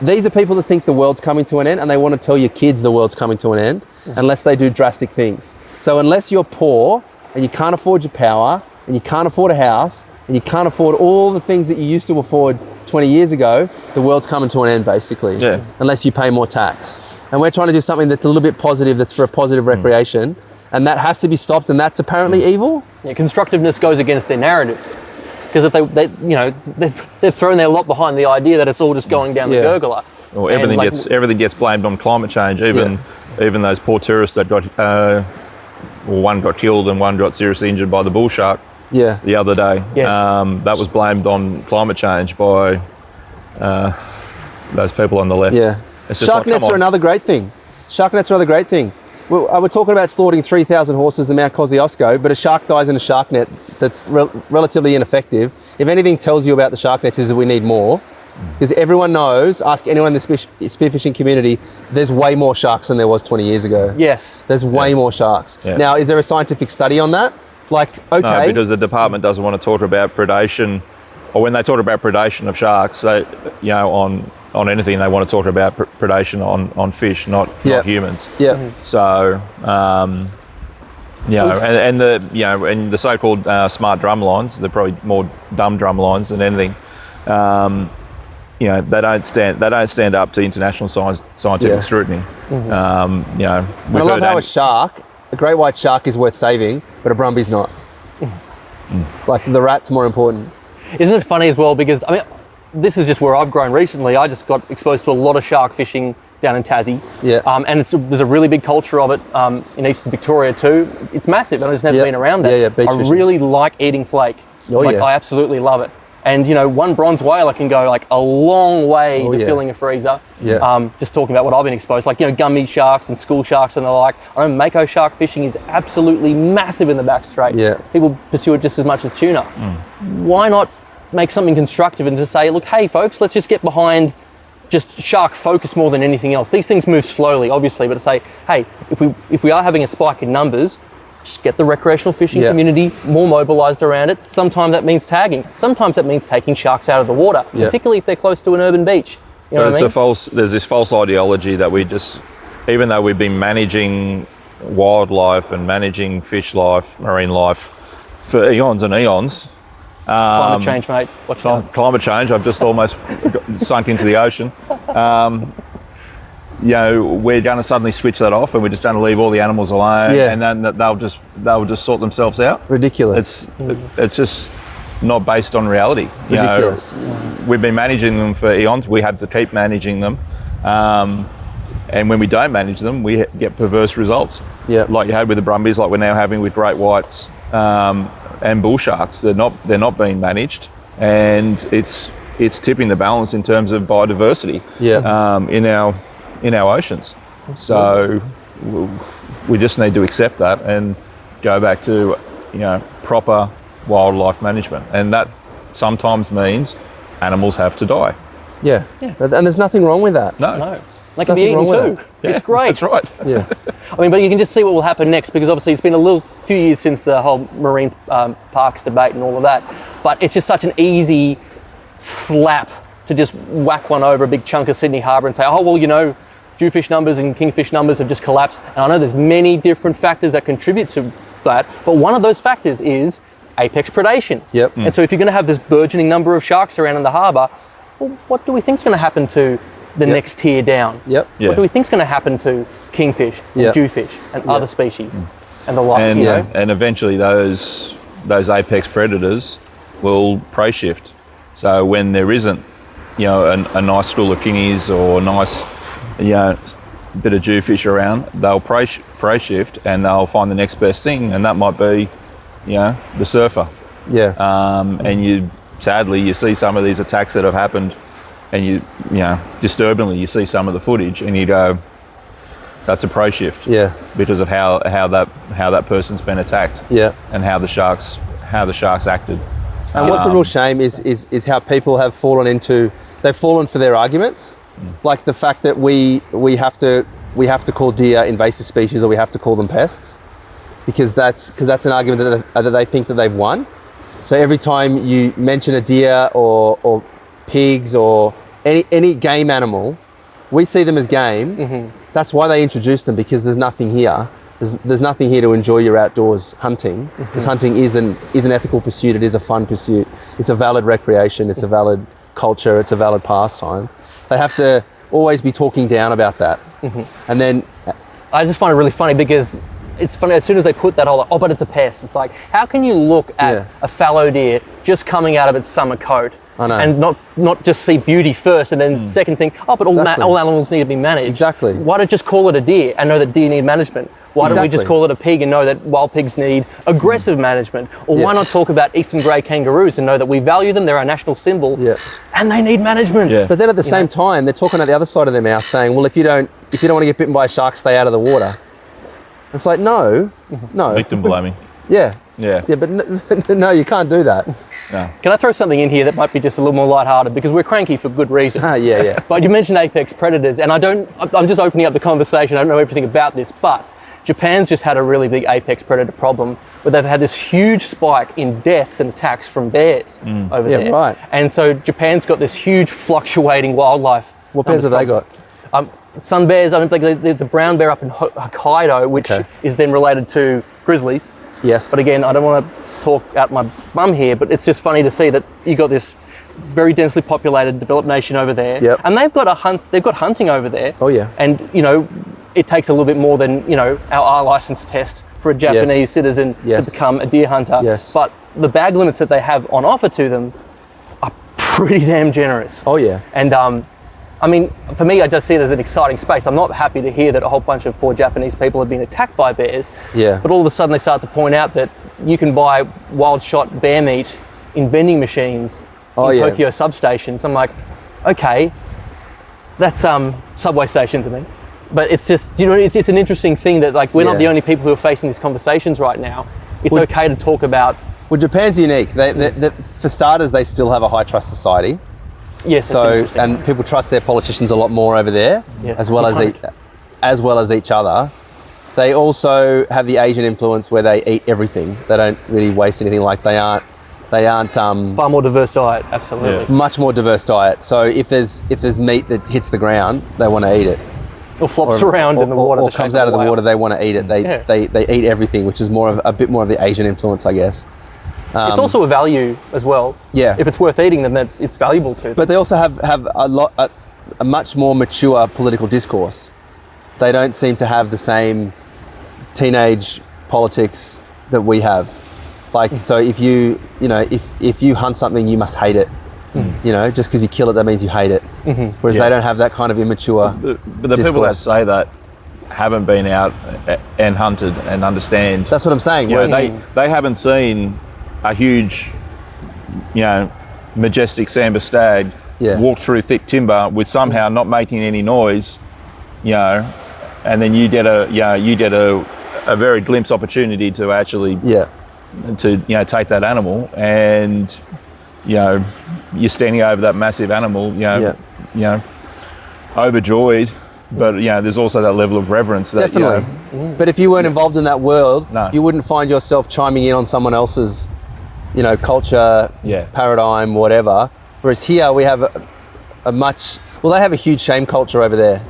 Speaker 1: these are people that think the world's coming to an end, and they want to tell your kids the world's coming to an end unless they do drastic things. So unless you're poor and you can't afford your power and you can't afford a house and you can't afford all the things that you used to afford 20 years ago, the world's coming to an end, basically, unless you pay more tax. And we're trying to do something that's a little bit positive, that's for a positive recreation, and that has to be stopped, and that's apparently evil. Yeah,
Speaker 2: constructiveness goes against their narrative. Because if they've thrown their lot behind the idea that it's all just going down the gurgler.
Speaker 3: Well, everything gets blamed on climate change. Even those poor tourists that got one got killed and one got seriously injured by the bull shark the other day. That was blamed on climate change by those people on the left.
Speaker 1: Shark nets are another great thing. We're talking about slaughtering 3,000 horses in Mount Kosciuszko, but a shark dies in a shark net that's relatively ineffective. If anything tells you about the shark nets is that we need more, because everyone knows, ask anyone in the spearfishing community, there's way more sharks than there was 20 years ago.
Speaker 2: Yes.
Speaker 1: There's way more sharks. Now, is there a scientific study on that?
Speaker 3: No, because the department doesn't want to talk about predation, or when they talk about predation of sharks, they, on anything, they want to talk about predation on fish, not humans. So, and the so-called smart drum lines, they're probably more dumb drum lines than anything. They don't stand up to international scientific scrutiny.
Speaker 1: I love how a great white shark is worth saving, but a Brumby's not. Like, the rat's more important.
Speaker 2: Isn't it funny as well? Because this is just where I've grown recently. I just got exposed to a lot of shark fishing down in Tassie.
Speaker 1: Yeah.
Speaker 2: And there's a really big culture of it in Eastern Victoria too. It's massive, and I've just never been around that.
Speaker 1: Yeah, beach
Speaker 2: I
Speaker 1: fishing.
Speaker 2: really like eating flake. I absolutely love it. And one bronze whaler can go like a long way to filling a freezer.
Speaker 1: Yeah.
Speaker 2: Just talking about what I've been exposed, like gummy sharks and school sharks and the like. I know mako shark fishing is absolutely massive in the Back Strait.
Speaker 1: Yeah.
Speaker 2: People pursue it just as much as tuna. Why not make something constructive and just say, look, hey folks, let's just get behind just shark focus more than anything else. These things move slowly, obviously, but to say, hey, if we are having a spike in numbers, just get the recreational fishing community more mobilised around it. Sometimes that means tagging. Sometimes that means taking sharks out of the water, particularly if they're close to an urban beach. You know what I mean?
Speaker 3: There's this false ideology that even though we've been managing wildlife and managing fish life, marine life for eons and eons.
Speaker 2: Climate change, mate. Watch out.
Speaker 3: Climate change, I've just almost sunk into the ocean. We're going to suddenly switch that off, and we're just going to leave all the animals alone, and then they'll just sort themselves out.
Speaker 1: Ridiculous.
Speaker 3: It's just not based on reality.
Speaker 1: Ridiculous.
Speaker 3: We've been managing them for eons. We have to keep managing them, and when we don't manage them, we get perverse results.
Speaker 1: Yeah.
Speaker 3: Like you had with the brumbies, like we're now having with great whites and bull sharks. They're not being managed, and it's tipping the balance in terms of biodiversity. In our oceans. So we just need to accept that and go back to proper wildlife management, and that sometimes means animals have to die.
Speaker 1: Yeah. And there's nothing wrong with that.
Speaker 3: No.
Speaker 2: They can be eaten too.
Speaker 3: Yeah,
Speaker 2: it's great.
Speaker 3: That's right.
Speaker 1: Yeah.
Speaker 2: I mean, but you can just see what will happen next, because obviously it's been a few years since the whole marine parks debate and all of that, but it's just such an easy slap to just whack one over a big chunk of Sydney Harbour and say, oh, well, jewfish numbers and kingfish numbers have just collapsed. And I know there's many different factors that contribute to that, but one of those factors is apex predation.
Speaker 1: Yep.
Speaker 2: And so if you're going to have this burgeoning number of sharks around in the harbour, well, what do we think is going to happen to the next tier down?
Speaker 1: Yep.
Speaker 3: Yeah.
Speaker 2: What do we think is going to happen to kingfish and jewfish and other species and the like?
Speaker 3: And eventually those apex predators will prey shift. So when there isn't, a nice school of kingies or a nice, bit of jewfish around, they'll prey shift and they'll find the next best thing, and that might be, the surfer.
Speaker 1: Yeah.
Speaker 3: And sadly you see some of these attacks that have happened, and disturbingly you see some of the footage, and you go, that's a prey shift.
Speaker 1: Yeah.
Speaker 3: Because of how that person's been attacked.
Speaker 1: Yeah.
Speaker 3: And how the sharks acted.
Speaker 1: And what's a real shame is how people have fallen for their arguments, like the fact that we have to call deer invasive species, or we have to call them pests, because that's an argument that they think that they've won. So every time you mention a deer or pigs or any game animal, we see them as game. Mm-hmm. That's why they introduced them, because there's nothing here. There's nothing here to enjoy your outdoors hunting. Mm-hmm. Because hunting is an ethical pursuit. It is a fun pursuit. It's a valid recreation. It's a valid culture. It's a valid pastime. They have to always be talking down about that. Mm-hmm. And then
Speaker 2: I just find it really funny, because it's funny, as soon as they put that whole, but it's a pest. It's like, how can you look at a fallow deer just coming out of its summer coat and not just see beauty first, and then second thing, but all animals need to be managed.
Speaker 1: Exactly.
Speaker 2: Why don't just call it a deer and know that deer need management? Why don't we just call it a pig and know that wild pigs need aggressive management? Or why not talk about eastern grey kangaroos and know that we value them, they're our national symbol, and they need management.
Speaker 1: But then at the same time, they're talking at the other side of their mouth saying, well, if you don't want to get bitten by a shark, stay out of the water. It's like, no.
Speaker 3: Victim blaming.
Speaker 1: Yeah, but no, you can't do that.
Speaker 3: No.
Speaker 2: Can I throw something in here that might be just a little more lighthearted, because we're cranky for good reason. But you mentioned apex predators, and I'm just opening up the conversation. I don't know everything about this, but Japan's just had a really big apex predator problem, where they've had this huge spike in deaths and attacks from bears over there.
Speaker 1: Yeah, right.
Speaker 2: And so Japan's got this huge fluctuating wildlife.
Speaker 1: What bears have they got?
Speaker 2: Sun bears. I mean, there's a brown bear up in Hokkaido, which is then related to grizzlies.
Speaker 1: Yes.
Speaker 2: But again, I don't want to talk out my bum here, but it's just funny to see that you got this very densely populated developed nation over there, and they've got hunting over there.
Speaker 1: Oh yeah.
Speaker 2: And it takes a little bit more than our R license test for a Japanese citizen to become a deer hunter.
Speaker 1: Yes.
Speaker 2: But the bag limits that they have on offer to them are pretty damn generous.
Speaker 1: Oh yeah.
Speaker 2: And I mean, for me, I just see it as an exciting space. I'm not happy to hear that a whole bunch of poor Japanese people have been attacked by bears.
Speaker 1: Yeah.
Speaker 2: But all of a sudden they start to point out that you can buy wild shot bear meat in vending machines in Tokyo substations. I'm like, okay, that's subway stations, I mean. But it's just, you know, it's an interesting thing that, like, we're not the only people who are facing these conversations right now. It's okay to talk about.
Speaker 1: Well, Japan's unique. For starters, they still have a high trust society.
Speaker 2: Yes.
Speaker 1: So, and people trust their politicians a lot more over there, as well as each other. They also have the Asian influence where they eat everything. They don't really waste anything. Like they aren't.
Speaker 2: Far more diverse diet, absolutely.
Speaker 1: Yeah. Much more diverse diet. So if there's meat that hits the ground, they want to eat it.
Speaker 2: Or flops around in the water.
Speaker 1: Or comes out of the water, they want to eat it. They eat everything, which is a bit more of the Asian influence, I guess.
Speaker 2: It's also a value as well.
Speaker 1: Yeah.
Speaker 2: If it's worth eating, then it's valuable to them.
Speaker 1: But they also have a much more mature political discourse. They don't seem to have the same teenage politics that we have. Like, so if you hunt something, you must hate it. You know, just because you kill it, that means you hate it. Whereas they don't have that kind of immature
Speaker 3: But the people that say that haven't been out and hunted and understand.
Speaker 1: That's what I'm saying.
Speaker 3: They haven't seen a huge, majestic sambar stag walk through thick timber with somehow not making any noise, and then you get a very glimpse opportunity to actually take that animal, and you're standing over that massive animal, overjoyed. But there's also that level of reverence. That,
Speaker 1: definitely. But if you weren't involved in that world, you wouldn't find yourself chiming in on someone else's, culture, paradigm, whatever. Whereas here we have they have a huge shame culture over there.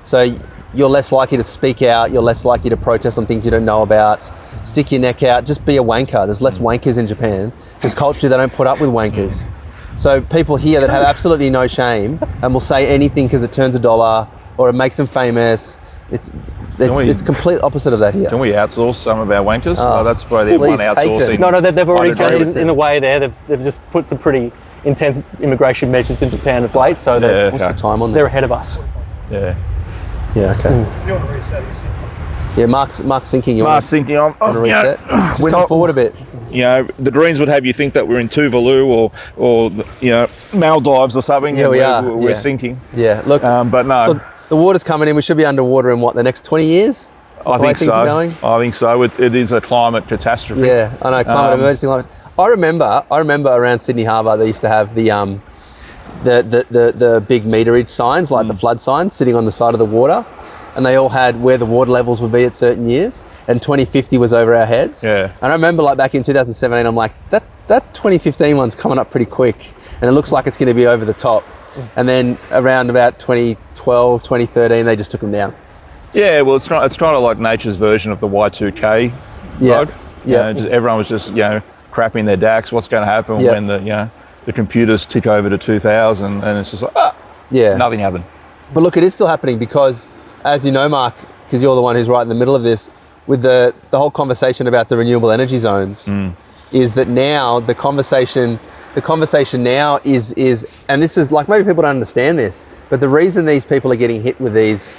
Speaker 1: So you're less likely to speak out. You're less likely to protest on things you don't know about. Stick your neck out. Just be a wanker. There's less wankers in Japan. There's culture they don't put up with wankers. So people here that have absolutely no shame and will say anything because it turns $1 or it makes them famous. It's complete opposite of that here.
Speaker 3: Can we outsource some of our wankers? That's probably one outsourcing.
Speaker 2: No, they've already jumped in the way there. They've just put some pretty intense immigration measures in Japan of late, so
Speaker 1: what's the time on that?
Speaker 2: They're ahead of us.
Speaker 3: Yeah.
Speaker 1: Yeah, okay.
Speaker 4: You want to reset this?
Speaker 1: Yeah, Mark's thinking.
Speaker 3: Mark's thinking.
Speaker 1: Want to reset? Just come forward a bit.
Speaker 3: The Greens would have you think that we're in Tuvalu or Maldives or something.
Speaker 1: Yeah, we are.
Speaker 3: We're sinking.
Speaker 1: Yeah, look.
Speaker 3: But no.
Speaker 1: Look, the water's coming in. We should be underwater in the next 20 years?
Speaker 3: I think so. I think so. It is a climate catastrophe.
Speaker 1: Yeah, I know, climate emergency. I remember around Sydney Harbour they used to have the big meterage signs, like the flood signs, sitting on the side of the water, and they all had where the water levels would be at certain years, and 2050 was over our heads.
Speaker 3: Yeah.
Speaker 1: And I remember, like, back in 2017, I'm like, that 2015 one's coming up pretty quick, and it looks like it's going to be over the top. And then around about 2012, 2013, they just took them down.
Speaker 3: Yeah, well, it's kind of like nature's version of the Y2K bug.
Speaker 1: Yeah.
Speaker 3: Everyone was just crapping their DAX. What's going to happen when the computers tick over to 2000, and it's just like nothing happened.
Speaker 1: But look, it is still happening because, as you know, Mark, because you're the one who's right in the middle of this, with the whole conversation about the renewable energy zones, is that now the conversation now is, and this is like, maybe people don't understand this, but the reason these people are getting hit with these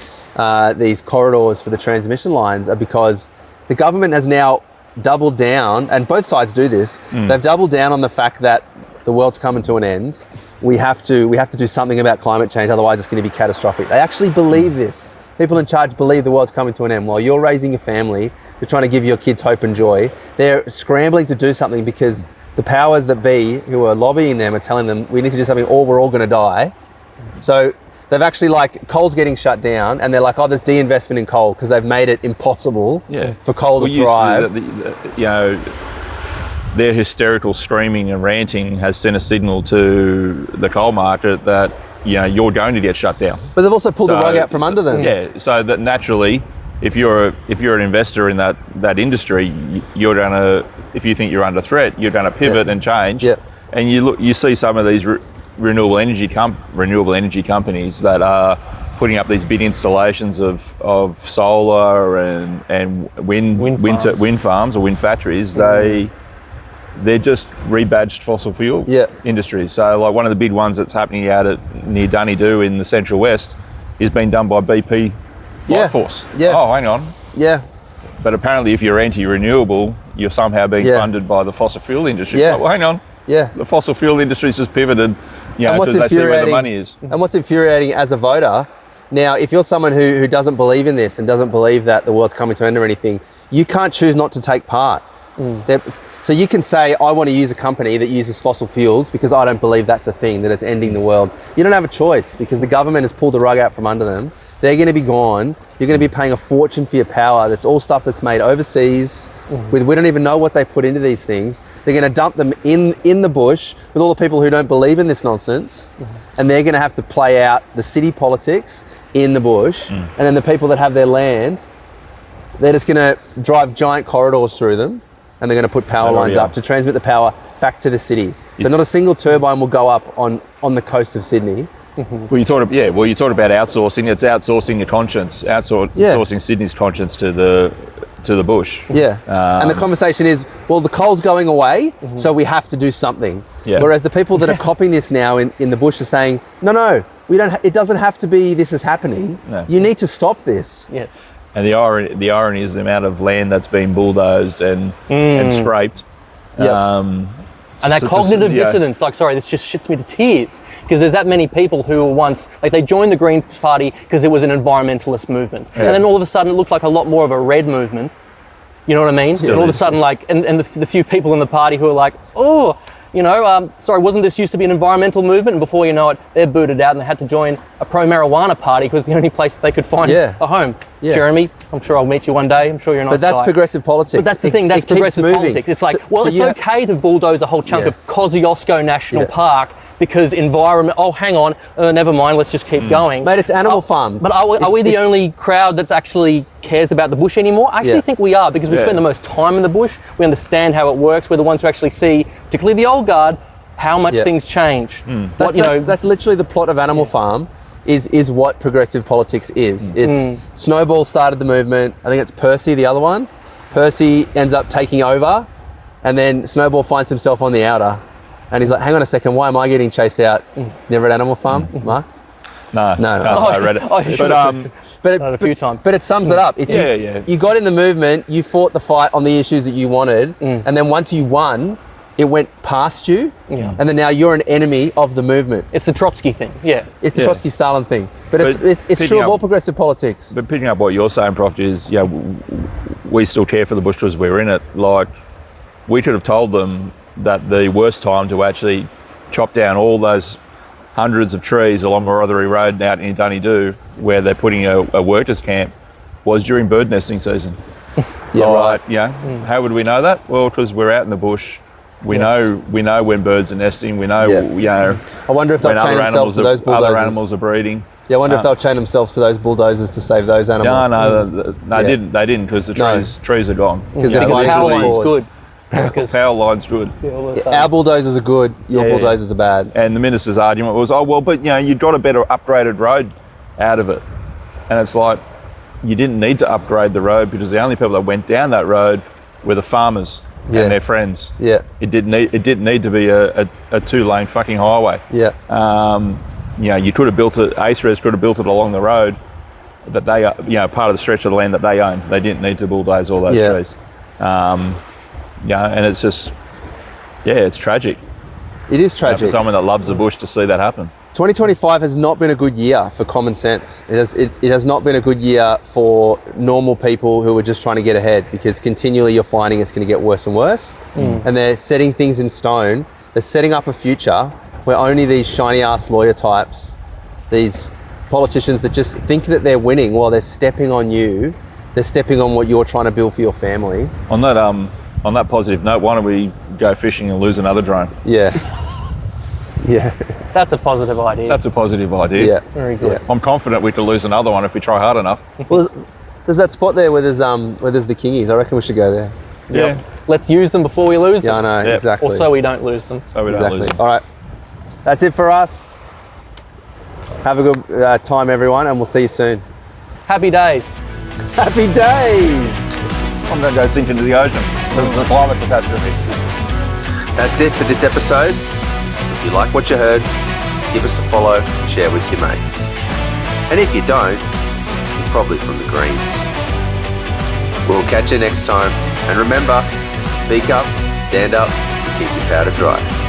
Speaker 1: corridors for the transmission lines are because the government has now doubled down, and both sides do this. They've doubled down on the fact that the world's coming to an end. We have to do something about climate change, otherwise it's going to be catastrophic. They actually believe this. People in charge believe the world's coming to an end. While you're raising a family, you're trying to give your kids hope and joy. They're scrambling to do something because the powers that be who are lobbying them are telling them we need to do something or we're all going to die. So they've actually, like, coal's getting shut down, and they're like, there's de-investment in coal because they've made it impossible for coal to thrive.
Speaker 3: Their hysterical screaming and ranting has sent a signal to the coal market that you're going to get shut down.
Speaker 1: But they've also pulled the rug out from under them.
Speaker 3: Yeah, so that naturally, if you're an investor in that industry, you're gonna, if you think you're under threat, you're going to pivot and change.
Speaker 1: Yeah.
Speaker 3: And you see some of these renewable energy companies that are putting up these big installations of solar and wind farms or wind factories. they're just rebadged fossil fuel industries. So like one of the big ones that's happening out at near Dunedoo in the Central West is being done by BP Light Force.
Speaker 1: Yeah.
Speaker 3: Oh, hang on.
Speaker 1: Yeah.
Speaker 3: But apparently if you're anti-renewable, you're somehow being funded by the fossil fuel industry.
Speaker 1: Yeah.
Speaker 3: Like, well, hang on.
Speaker 1: Yeah.
Speaker 3: The fossil fuel industry's just pivoted, because they see where the money is.
Speaker 1: And what's infuriating as a voter, now, if you're someone who doesn't believe in this and doesn't believe that the world's coming to an end or anything, you can't choose not to take part. So you can say, I want to use a company that uses fossil fuels because I don't believe that's a thing, that it's ending the world. You don't have a choice because the government has pulled the rug out from under them. They're going to be gone. You're going to be paying a fortune for your power. That's all stuff that's made overseas. We don't even know what they put into these things. They're going to dump them in the bush with all the people who don't believe in this nonsense. And they're going to have to play out the city politics in the bush. And then the people that have their land, they're just going to drive giant corridors through them. And they're going to put power lines up to transmit the power back to the city. So not a single turbine will go up on the coast of Sydney.
Speaker 3: Well, you talked about outsourcing. It's outsourcing your conscience, outsourcing Sydney's conscience to the bush.
Speaker 1: Yeah, and the conversation is, well, the coal's going away, so we have to do something. Yeah. Whereas the people that are copying this now in the bush are saying, no, we don't. It doesn't have to be. This is happening. No. You need to stop this.
Speaker 2: Yes.
Speaker 3: And the irony is the amount of land that's been bulldozed and scraped.
Speaker 2: And that cognitive dissonance, this just shits me to tears because there's that many people who were once, they joined the Green Party because it was an environmentalist movement. Yeah. And then all of a sudden it looked like a lot more of a red movement. You know what I mean? And all of a sudden, and the few people in the party who are like, wasn't this used to be an environmental movement? And before you know it, they're booted out and they had to join a pro-marijuana party because the only place they could find a home. Yeah. Jeremy, I'm sure I'll meet you one day. I'm sure you're a nice guy.
Speaker 1: But that's progressive politics.
Speaker 2: But that's the thing, that's progressive politics. It's like, it's okay to bulldoze a whole chunk of Kosciuszko National Park because environment, hang on, never mind, let's just keep going.
Speaker 1: Mate, it's Animal Farm.
Speaker 2: But are we the only crowd that's actually cares about the bush anymore? I actually think we are because we spend the most time in the bush. We understand how it works. We're the ones who actually see, particularly the old guard, how much things change.
Speaker 1: That's literally the plot of Animal Farm. Is what progressive politics is. It's Snowball started the movement. I think it's Percy, the other one. Percy ends up taking over, and then Snowball finds himself on the outer, and he's like, "Hang on a second, why am I getting chased out?" Never at Animal Farm, Mark?
Speaker 3: No, I read it.
Speaker 2: But a few times.
Speaker 1: But it sums it up. You got in the movement, you fought the fight on the issues that you wanted, and then once you won, it went past you, and then now you're an enemy of the movement.
Speaker 2: It's the Trotsky thing,
Speaker 1: It's the Trotsky-Stalin thing. But it's true of all progressive politics.
Speaker 3: But picking up what you're saying, Prof, is, we still care for the bush because we're in it. Like, we could have told them that the worst time to actually chop down all those hundreds of trees along Morathery Road out in Dunedoo, where they're putting a workers' camp, was during bird nesting season. Right. How would we know that? Well, because we're out in the bush. We know when birds are nesting. We know,
Speaker 1: I wonder if they'll chain themselves to those bulldozers.
Speaker 3: Other animals are breeding.
Speaker 1: Yeah, I wonder if they'll chain themselves to those bulldozers to save those animals.
Speaker 3: No, they didn't because the trees are gone.
Speaker 1: Because the
Speaker 2: power line's good.
Speaker 3: Power line's good.
Speaker 1: Our bulldozers are good. Your bulldozers are bad.
Speaker 3: And the minister's argument was, you got a better upgraded road out of it, and it's like you didn't need to upgrade the road because the only people that went down that road were the farmers. And their friends. Yeah. It didn't need to be a 2-lane fucking highway.
Speaker 1: Yeah.
Speaker 3: You could have built it. ACERES could have built it along the road that they, part of the stretch of the land that they own. They didn't need to bulldoze all those trees. And it's just, it's tragic.
Speaker 1: It is tragic.
Speaker 3: For someone that loves the bush to see that happen.
Speaker 1: 2025 has not been a good year for common sense. It has not been a good year for normal people who are just trying to get ahead, because continually you're finding it's going to get worse and worse. And they're setting things in stone. They're setting up a future where only these shiny ass lawyer types, these politicians that just think that they're winning while they're stepping on you, they're stepping on what you're trying to build for your family.
Speaker 3: On that positive note, why don't we go fishing and lose another drone?
Speaker 1: Yeah.
Speaker 2: That's a positive idea.
Speaker 1: Yeah.
Speaker 2: Very good.
Speaker 3: I'm confident we could lose another one if we try hard enough.
Speaker 1: Well, there's that spot there where there's the kingies. I reckon we should go there.
Speaker 2: Yeah. Let's use them before we lose them.
Speaker 1: Yeah, I know, exactly.
Speaker 2: Or so we don't lose them.
Speaker 1: Exactly. All right. That's it for us. Have a good time, everyone, and we'll see you soon.
Speaker 2: Happy days.
Speaker 1: Happy days.
Speaker 3: I'm going to go sink into the ocean. The climate catastrophe.
Speaker 1: That's it for this episode. If you like what you heard, give us a follow and share with your mates. And if you don't, you're probably from the Greens. We'll catch you next time. And remember, speak up, stand up, and keep your powder dry.